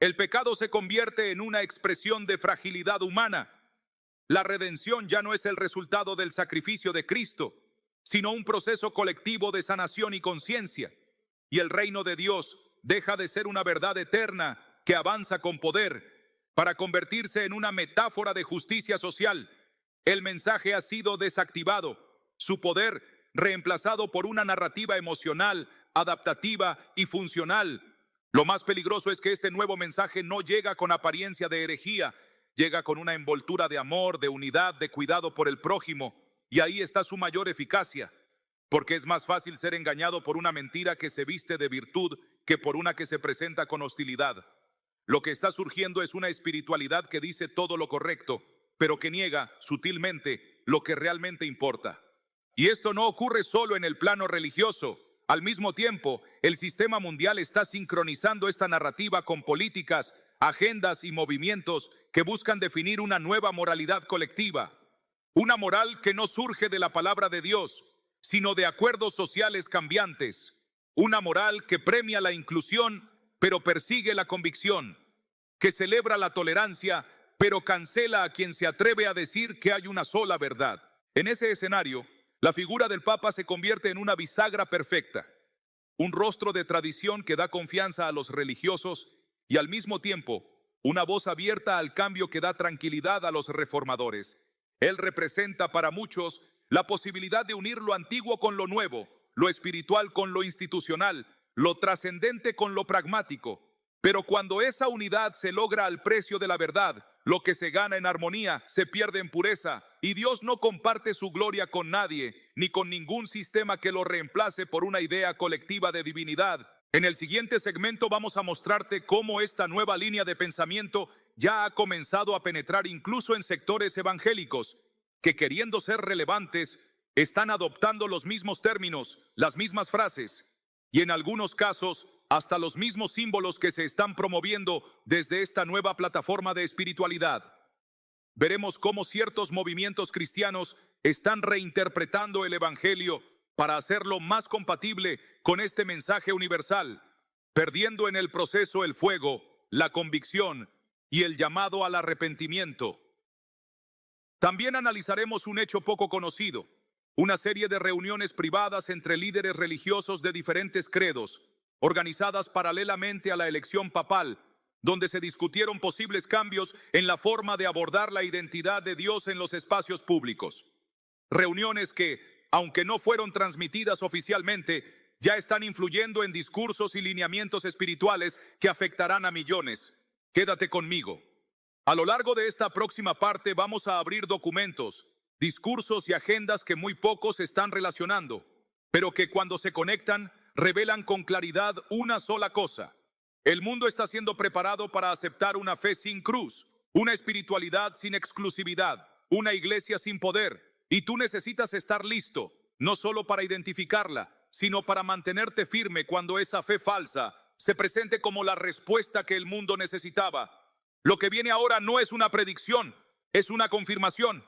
El pecado se convierte en una expresión de fragilidad humana. La redención ya no es el resultado del sacrificio de Cristo, sino un proceso colectivo de sanación y conciencia. Y el reino de Dios deja de ser una verdad eterna que avanza con poder para convertirse en una metáfora de justicia social. El mensaje ha sido desactivado, su poder reemplazado por una narrativa emocional, adaptativa y funcional. Lo más peligroso es que este nuevo mensaje no llega con apariencia de herejía, llega con una envoltura de amor, de unidad, de cuidado por el prójimo, y ahí está su mayor eficacia, porque es más fácil ser engañado por una mentira que se viste de virtud que por una que se presenta con hostilidad. Lo que está surgiendo es una espiritualidad que dice todo lo correcto, pero que niega sutilmente lo que realmente importa. Y esto no ocurre solo en el plano religioso. Al mismo tiempo, el sistema mundial está sincronizando esta narrativa con políticas, agendas y movimientos que buscan definir una nueva moralidad colectiva. Una moral que no surge de la palabra de Dios, sino de acuerdos sociales cambiantes. Una moral que premia la inclusión, pero persigue la convicción. Que celebra la tolerancia, pero cancela a quien se atreve a decir que hay una sola verdad. En ese escenario, la figura del Papa se convierte en una bisagra perfecta, un rostro de tradición que da confianza a los religiosos y al mismo tiempo una voz abierta al cambio que da tranquilidad a los reformadores. Él representa para muchos la posibilidad de unir lo antiguo con lo nuevo, lo espiritual con lo institucional, lo trascendente con lo pragmático. Pero cuando esa unidad se logra al precio de la verdad, lo que se gana en armonía se pierde en pureza, y Dios no comparte su gloria con nadie, ni con ningún sistema que lo reemplace por una idea colectiva de divinidad. En el siguiente segmento vamos a mostrarte cómo esta nueva línea de pensamiento ya ha comenzado a penetrar incluso en sectores evangélicos, que queriendo ser relevantes, están adoptando los mismos términos, las mismas frases, y en algunos casos hasta los mismos símbolos que se están promoviendo desde esta nueva plataforma de espiritualidad. Veremos cómo ciertos movimientos cristianos están reinterpretando el Evangelio para hacerlo más compatible con este mensaje universal, perdiendo en el proceso el fuego, la convicción y el llamado al arrepentimiento. También analizaremos un hecho poco conocido, una serie de reuniones privadas entre líderes religiosos de diferentes credos, organizadas paralelamente a la elección papal, donde se discutieron posibles cambios en la forma de abordar la identidad de Dios en los espacios públicos. Reuniones que, aunque no fueron transmitidas oficialmente, ya están influyendo en discursos y lineamientos espirituales que afectarán a millones. Quédate conmigo. A lo largo de esta próxima parte vamos a abrir documentos, discursos y agendas que muy pocos están relacionando, pero que cuando se conectan revelan con claridad una sola cosa. El mundo está siendo preparado para aceptar una fe sin cruz, una espiritualidad sin exclusividad, una iglesia sin poder, y tú necesitas estar listo, no solo para identificarla, sino para mantenerte firme cuando esa fe falsa se presente como la respuesta que el mundo necesitaba. Lo que viene ahora no es una predicción, es una confirmación,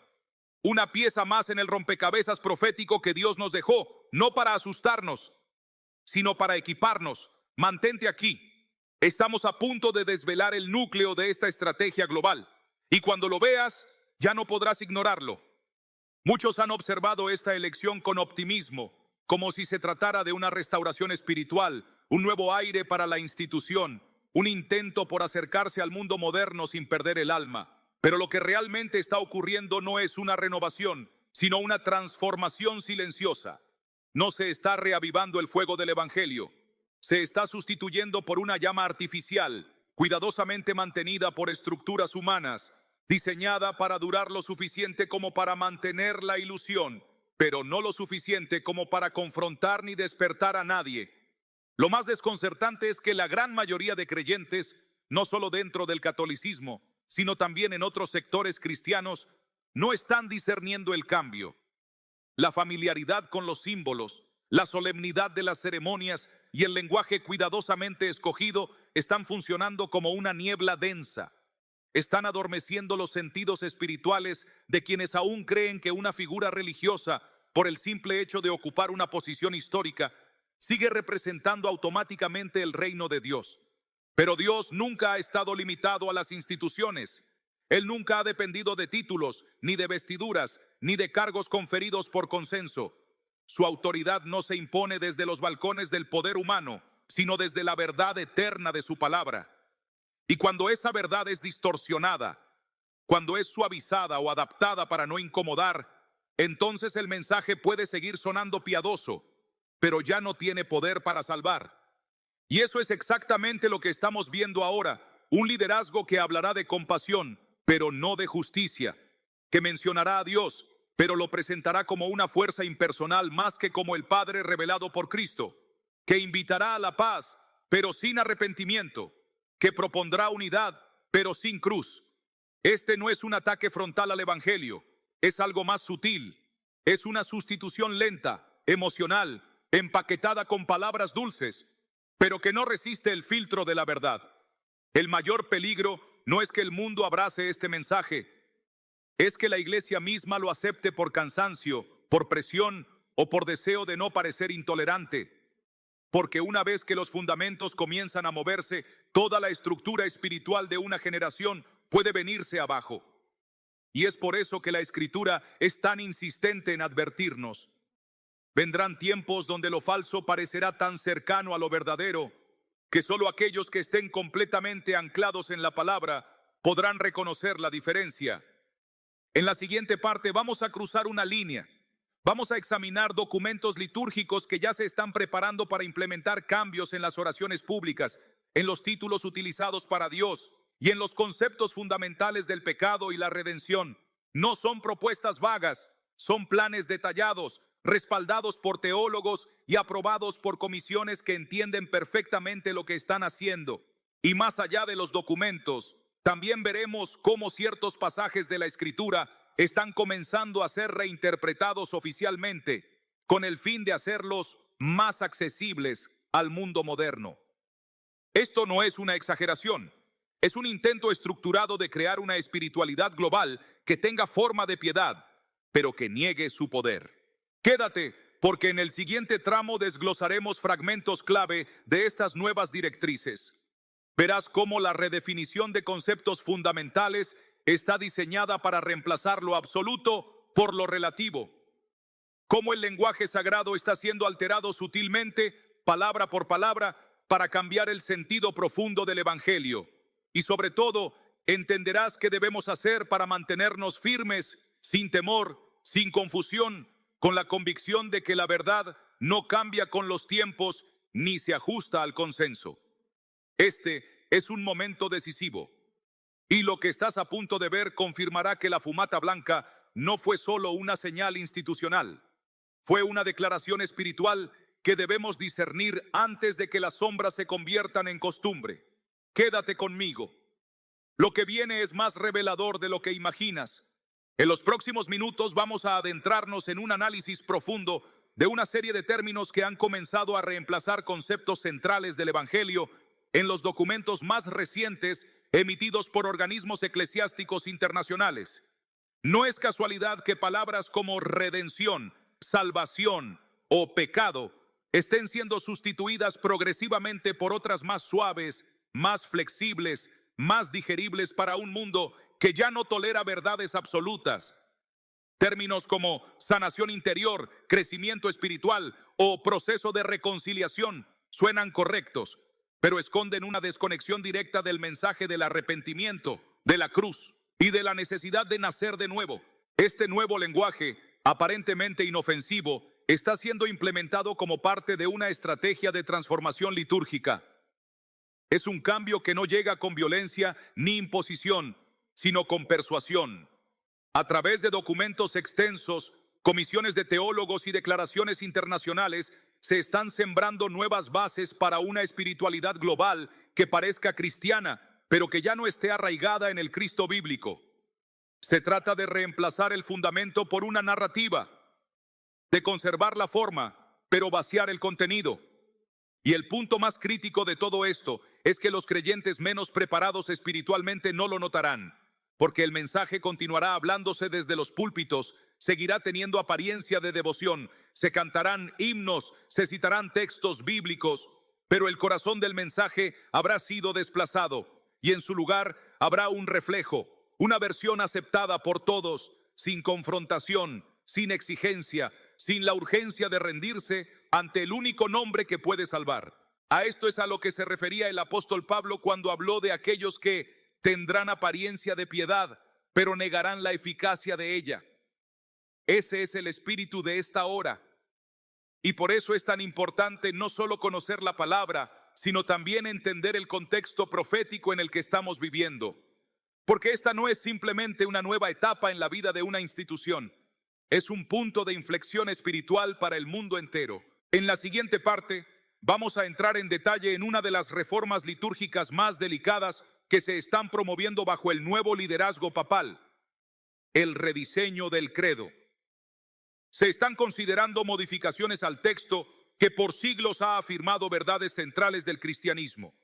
una pieza más en el rompecabezas profético que Dios nos dejó, no para asustarnos, sino para equiparnos. Mantente aquí. Estamos a punto de desvelar el núcleo de esta estrategia global, y cuando lo veas, ya no podrás ignorarlo. Muchos han observado esta elección con optimismo, como si se tratara de una restauración espiritual, un nuevo aire para la institución, un intento por acercarse al mundo moderno sin perder el alma. Pero lo que realmente está ocurriendo no es una renovación, sino una transformación silenciosa. No se está reavivando el fuego del Evangelio. Se está sustituyendo por una llama artificial, cuidadosamente mantenida por estructuras humanas, diseñada para durar lo suficiente como para mantener la ilusión, pero no lo suficiente como para confrontar ni despertar a nadie. Lo más desconcertante es que la gran mayoría de creyentes, no solo dentro del catolicismo, sino también en otros sectores cristianos, no están discerniendo el cambio. La familiaridad con los símbolos, la solemnidad de las ceremonias y el lenguaje cuidadosamente escogido están funcionando como una niebla densa. Están adormeciendo los sentidos espirituales de quienes aún creen que una figura religiosa, por el simple hecho de ocupar una posición histórica, sigue representando automáticamente el reino de Dios. Pero Dios nunca ha estado limitado a las instituciones. Él nunca ha dependido de títulos, ni de vestiduras, ni de cargos conferidos por consenso. Su autoridad no se impone desde los balcones del poder humano, sino desde la verdad eterna de su palabra. Y cuando esa verdad es distorsionada, cuando es suavizada o adaptada para no incomodar, entonces el mensaje puede seguir sonando piadoso, pero ya no tiene poder para salvar. Y eso es exactamente lo que estamos viendo ahora, un liderazgo que hablará de compasión, pero no de justicia, que mencionará a Dios, pero lo presentará como una fuerza impersonal más que como el Padre revelado por Cristo, que invitará a la paz, pero sin arrepentimiento, que propondrá unidad, pero sin cruz. Este no es un ataque frontal al Evangelio, es algo más sutil. Es una sustitución lenta, emocional, empaquetada con palabras dulces, pero que no resiste el filtro de la verdad. El mayor peligro no es que el mundo abrace este mensaje, es que la iglesia misma lo acepte por cansancio, por presión o por deseo de no parecer intolerante. Porque una vez que los fundamentos comienzan a moverse, toda la estructura espiritual de una generación puede venirse abajo. Y es por eso que la Escritura es tan insistente en advertirnos. Vendrán tiempos donde lo falso parecerá tan cercano a lo verdadero que solo aquellos que estén completamente anclados en la palabra podrán reconocer la diferencia. En la siguiente parte vamos a cruzar una línea. Vamos a examinar documentos litúrgicos que ya se están preparando para implementar cambios en las oraciones públicas, en los títulos utilizados para Dios y en los conceptos fundamentales del pecado y la redención. No son propuestas vagas, son planes detallados, respaldados por teólogos y aprobados por comisiones que entienden perfectamente lo que están haciendo. Y más allá de los documentos, también veremos cómo ciertos pasajes de la Escritura están comenzando a ser reinterpretados oficialmente con el fin de hacerlos más accesibles al mundo moderno. Esto no es una exageración, es un intento estructurado de crear una espiritualidad global que tenga forma de piedad, pero que niegue su poder. Quédate, porque en el siguiente tramo desglosaremos fragmentos clave de estas nuevas directrices. Verás cómo la redefinición de conceptos fundamentales está diseñada para reemplazar lo absoluto por lo relativo. Cómo el lenguaje sagrado está siendo alterado sutilmente, palabra por palabra, para cambiar el sentido profundo del Evangelio. Y sobre todo, entenderás qué debemos hacer para mantenernos firmes, sin temor, sin confusión, con la convicción de que la verdad no cambia con los tiempos ni se ajusta al consenso. Este es un momento decisivo. Y lo que estás a punto de ver confirmará que la fumata blanca no fue solo una señal institucional. Fue una declaración espiritual que debemos discernir antes de que las sombras se conviertan en costumbre. Quédate conmigo. Lo que viene es más revelador de lo que imaginas. En los próximos minutos vamos a adentrarnos en un análisis profundo de una serie de términos que han comenzado a reemplazar conceptos centrales del Evangelio en los documentos más recientes emitidos por organismos eclesiásticos internacionales. No es casualidad que palabras como redención, salvación o pecado estén siendo sustituidas progresivamente por otras más suaves, más flexibles, más digeribles para un mundo que ya no tolera verdades absolutas. Términos como sanación interior, crecimiento espiritual o proceso de reconciliación suenan correctos, pero esconden una desconexión directa del mensaje del arrepentimiento, de la cruz y de la necesidad de nacer de nuevo. Este nuevo lenguaje, aparentemente inofensivo, está siendo implementado como parte de una estrategia de transformación litúrgica. Es un cambio que no llega con violencia ni imposición, sino con persuasión. A través de documentos extensos, comisiones de teólogos y declaraciones internacionales, se están sembrando nuevas bases para una espiritualidad global que parezca cristiana, pero que ya no esté arraigada en el Cristo bíblico. Se trata de reemplazar el fundamento por una narrativa, de conservar la forma, pero vaciar el contenido. Y el punto más crítico de todo esto es que los creyentes menos preparados espiritualmente no lo notarán, porque el mensaje continuará hablándose desde los púlpitos, seguirá teniendo apariencia de devoción, se cantarán himnos, se citarán textos bíblicos, pero el corazón del mensaje habrá sido desplazado y en su lugar habrá un reflejo, una versión aceptada por todos, sin confrontación, sin exigencia, sin la urgencia de rendirse ante el único nombre que puede salvar. A esto es a lo que se refería el apóstol Pablo cuando habló de aquellos que tendrán apariencia de piedad, pero negarán la eficacia de ella. Ese es el espíritu de esta hora. Y por eso es tan importante no solo conocer la palabra, sino también entender el contexto profético en el que estamos viviendo. Porque esta no es simplemente una nueva etapa en la vida de una institución. Es un punto de inflexión espiritual para el mundo entero. En la siguiente parte, vamos a entrar en detalle en una de las reformas litúrgicas más delicadas que se están promoviendo bajo el nuevo liderazgo papal: el rediseño del credo. Se están considerando modificaciones al texto que por siglos ha afirmado verdades centrales del cristianismo.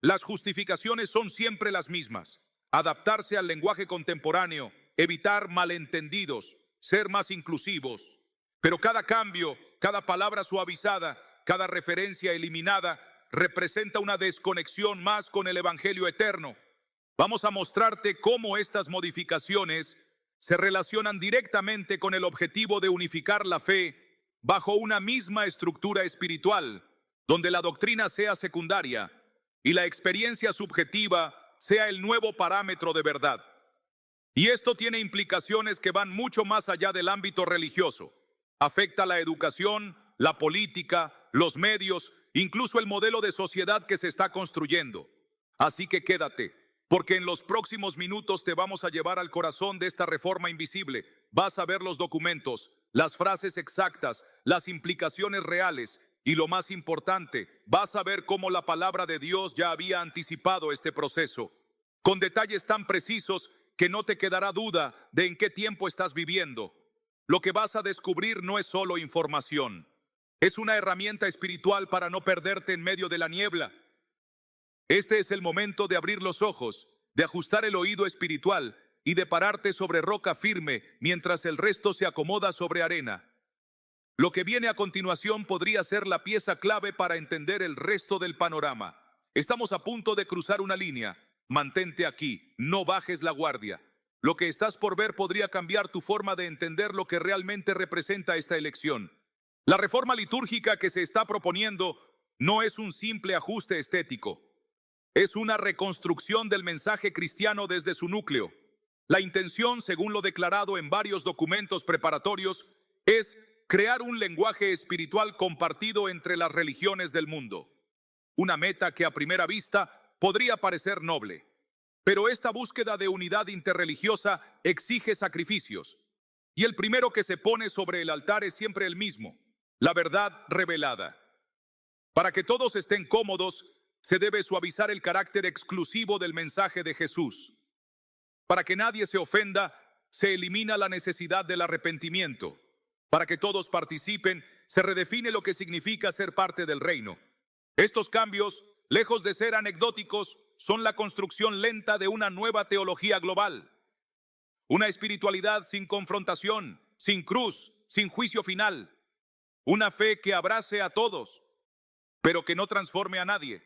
Las justificaciones son siempre las mismas: adaptarse al lenguaje contemporáneo, evitar malentendidos, ser más inclusivos. Pero cada cambio, cada palabra suavizada, cada referencia eliminada representa una desconexión más con el Evangelio eterno. Vamos a mostrarte cómo estas modificaciones se relacionan directamente con el objetivo de unificar la fe bajo una misma estructura espiritual, donde la doctrina sea secundaria y la experiencia subjetiva sea el nuevo parámetro de verdad. Y esto tiene implicaciones que van mucho más allá del ámbito religioso. Afecta la educación, la política, los medios, incluso el modelo de sociedad que se está construyendo. Así que quédate, porque en los próximos minutos te vamos a llevar al corazón de esta reforma invisible. Vas a ver los documentos, las frases exactas, las implicaciones reales y, lo más importante, vas a ver cómo la palabra de Dios ya había anticipado este proceso, con detalles tan precisos que no te quedará duda de en qué tiempo estás viviendo. Lo que vas a descubrir no es solo información, es una herramienta espiritual para no perderte en medio de la niebla. Este es el momento de abrir los ojos, de ajustar el oído espiritual y de pararte sobre roca firme mientras el resto se acomoda sobre arena. Lo que viene a continuación podría ser la pieza clave para entender el resto del panorama. Estamos a punto de cruzar una línea. Mantente aquí, no bajes la guardia. Lo que estás por ver podría cambiar tu forma de entender lo que realmente representa esta elección. La reforma litúrgica que se está proponiendo no es un simple ajuste estético. Es una reconstrucción del mensaje cristiano desde su núcleo. La intención, según lo declarado en varios documentos preparatorios, es crear un lenguaje espiritual compartido entre las religiones del mundo. Una meta que a primera vista podría parecer noble. Pero esta búsqueda de unidad interreligiosa exige sacrificios. Y el primero que se pone sobre el altar es siempre el mismo: la verdad revelada. Para que todos estén cómodos, se debe suavizar el carácter exclusivo del mensaje de Jesús. Para que nadie se ofenda, se elimina la necesidad del arrepentimiento. Para que todos participen, se redefine lo que significa ser parte del reino. Estos cambios, lejos de ser anecdóticos, son la construcción lenta de una nueva teología global. Una espiritualidad sin confrontación, sin cruz, sin juicio final. Una fe que abrace a todos, pero que no transforme a nadie.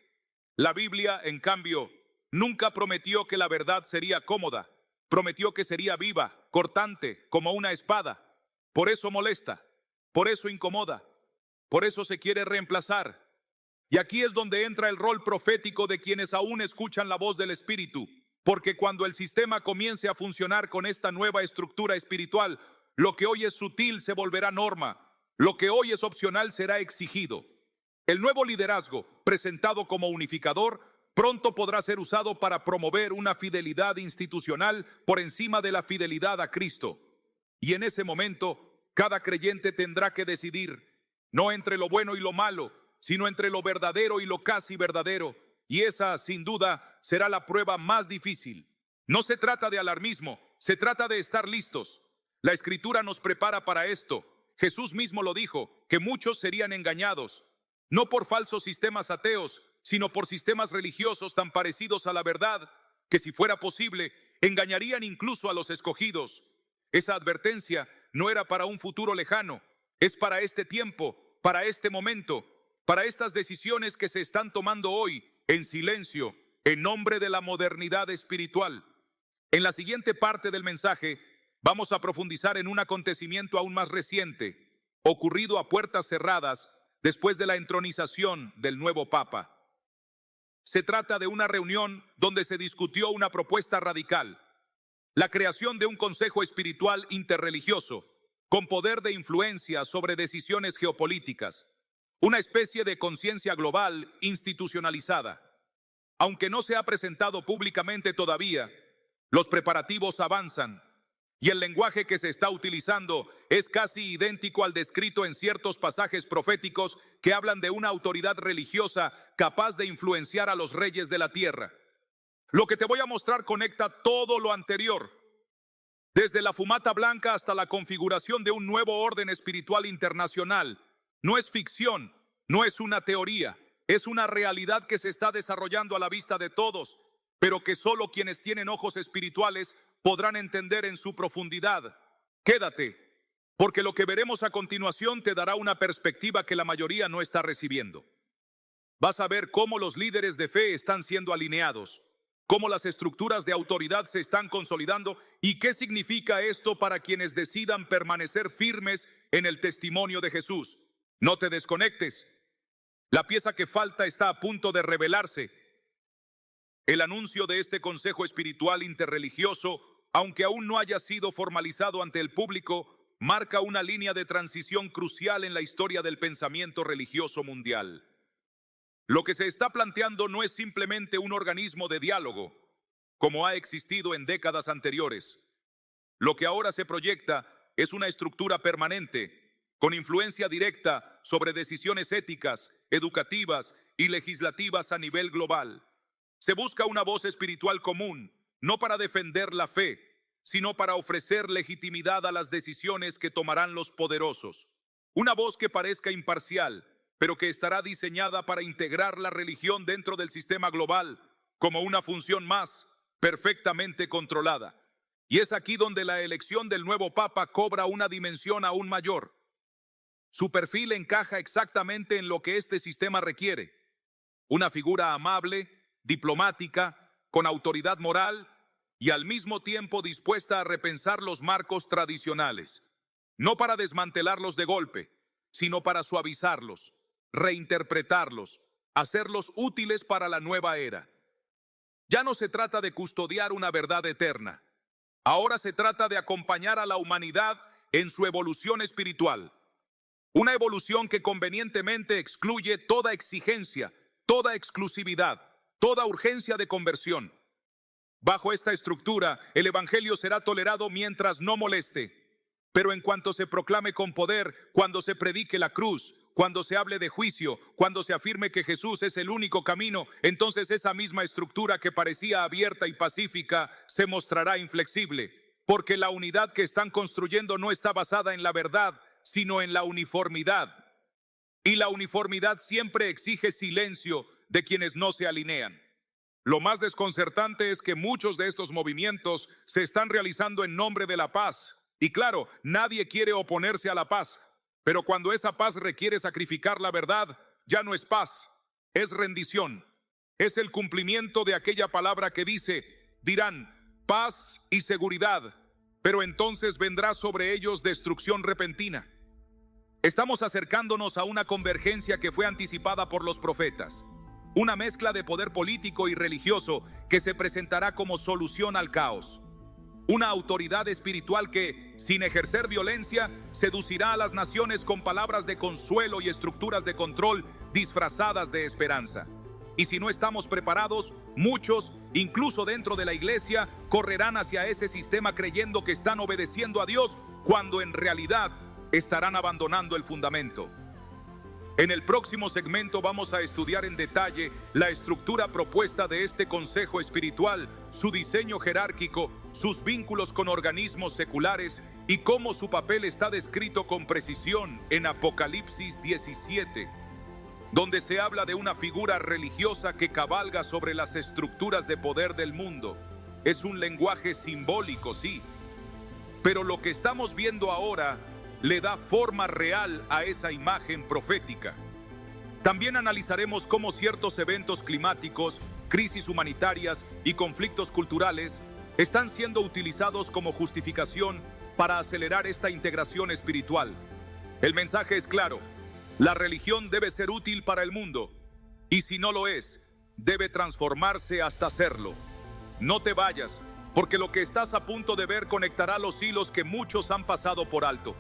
La Biblia, en cambio, nunca prometió que la verdad sería cómoda. Prometió que sería viva, cortante, como una espada. Por eso molesta, por eso incomoda, por eso se quiere reemplazar. Y aquí es donde entra el rol profético de quienes aún escuchan la voz del Espíritu, porque cuando el sistema comience a funcionar con esta nueva estructura espiritual, lo que hoy es sutil se volverá norma, lo que hoy es opcional será exigido. El nuevo liderazgo, presentado como unificador, pronto podrá ser usado para promover una fidelidad institucional por encima de la fidelidad a Cristo. Y en ese momento, cada creyente tendrá que decidir, no entre lo bueno y lo malo, sino entre lo verdadero y lo casi verdadero. Y esa, sin duda, será la prueba más difícil. No se trata de alarmismo, se trata de estar listos. La Escritura nos prepara para esto. Jesús mismo lo dijo, que muchos serían engañados, no por falsos sistemas ateos, sino por sistemas religiosos tan parecidos a la verdad, que si fuera posible, engañarían incluso a los escogidos. Esa advertencia no era para un futuro lejano, es para este tiempo, para este momento, para estas decisiones que se están tomando hoy, en silencio, en nombre de la modernidad espiritual. En la siguiente parte del mensaje, vamos a profundizar en un acontecimiento aún más reciente, ocurrido a puertas cerradas después de la entronización del nuevo Papa. Se trata de una reunión donde se discutió una propuesta radical: la creación de un consejo espiritual interreligioso, con poder de influencia sobre decisiones geopolíticas, una especie de conciencia global institucionalizada. Aunque no se ha presentado públicamente todavía, los preparativos avanzan y el lenguaje que se está utilizando es casi idéntico al descrito en ciertos pasajes proféticos que hablan de una autoridad religiosa capaz de influenciar a los reyes de la tierra. Lo que te voy a mostrar conecta todo lo anterior, desde la fumata blanca hasta la configuración de un nuevo orden espiritual internacional. No es ficción, no es una teoría, es una realidad que se está desarrollando a la vista de todos, pero que solo quienes tienen ojos espirituales podrán entender en su profundidad. Quédate, porque lo que veremos a continuación te dará una perspectiva que la mayoría no está recibiendo. Vas a ver cómo los líderes de fe están siendo alineados, cómo las estructuras de autoridad se están consolidando y qué significa esto para quienes decidan permanecer firmes en el testimonio de Jesús. No te desconectes. La pieza que falta está a punto de revelarse. El anuncio de este Consejo Espiritual Interreligioso, aunque aún no haya sido formalizado ante el público, marca una línea de transición crucial en la historia del pensamiento religioso mundial. Lo que se está planteando no es simplemente un organismo de diálogo, como ha existido en décadas anteriores. Lo que ahora se proyecta es una estructura permanente, con influencia directa sobre decisiones éticas, educativas y legislativas a nivel global. Se busca una voz espiritual común, no para defender la fe, sino para ofrecer legitimidad a las decisiones que tomarán los poderosos. Una voz que parezca imparcial, pero que estará diseñada para integrar la religión dentro del sistema global como una función más perfectamente controlada. Y es aquí donde la elección del nuevo Papa cobra una dimensión aún mayor. Su perfil encaja exactamente en lo que este sistema requiere: una figura amable, diplomática, con autoridad moral y al mismo tiempo dispuesta a repensar los marcos tradicionales, no para desmantelarlos de golpe, sino para suavizarlos, reinterpretarlos, hacerlos útiles para la nueva era. Ya no se trata de custodiar una verdad eterna. Ahora se trata de acompañar a la humanidad en su evolución espiritual. Una evolución que convenientemente excluye toda exigencia, toda exclusividad, toda urgencia de conversión. Bajo esta estructura, el Evangelio será tolerado mientras no moleste. Pero en cuanto se proclame con poder, cuando se predique la cruz, cuando se hable de juicio, cuando se afirme que Jesús es el único camino, entonces esa misma estructura que parecía abierta y pacífica se mostrará inflexible, porque la unidad que están construyendo no está basada en la verdad, sino en la uniformidad. Y la uniformidad siempre exige silencio de quienes no se alinean. Lo más desconcertante es que muchos de estos movimientos se están realizando en nombre de la paz. Y claro, nadie quiere oponerse a la paz. Pero cuando esa paz requiere sacrificar la verdad, ya no es paz, es rendición. Es el cumplimiento de aquella palabra que dice: dirán paz y seguridad, pero entonces vendrá sobre ellos destrucción repentina. Estamos acercándonos a una convergencia que fue anticipada por los profetas. Una mezcla de poder político y religioso que se presentará como solución al caos. Una autoridad espiritual que, sin ejercer violencia, seducirá a las naciones con palabras de consuelo y estructuras de control disfrazadas de esperanza. Y si no estamos preparados, muchos, incluso dentro de la iglesia, correrán hacia ese sistema creyendo que están obedeciendo a Dios, cuando en realidad estarán abandonando el fundamento. En el próximo segmento vamos a estudiar en detalle la estructura propuesta de este consejo espiritual, su diseño jerárquico, sus vínculos con organismos seculares y cómo su papel está descrito con precisión en Apocalipsis 17, donde se habla de una figura religiosa que cabalga sobre las estructuras de poder del mundo. Es un lenguaje simbólico, sí, pero lo que estamos viendo ahora le da forma real a esa imagen profética. También analizaremos cómo ciertos eventos climáticos, crisis humanitarias y conflictos culturales están siendo utilizados como justificación para acelerar esta integración espiritual. El mensaje es claro: la religión debe ser útil para el mundo, y si no lo es, debe transformarse hasta serlo. No te vayas, porque lo que estás a punto de ver conectará los hilos que muchos han pasado por alto.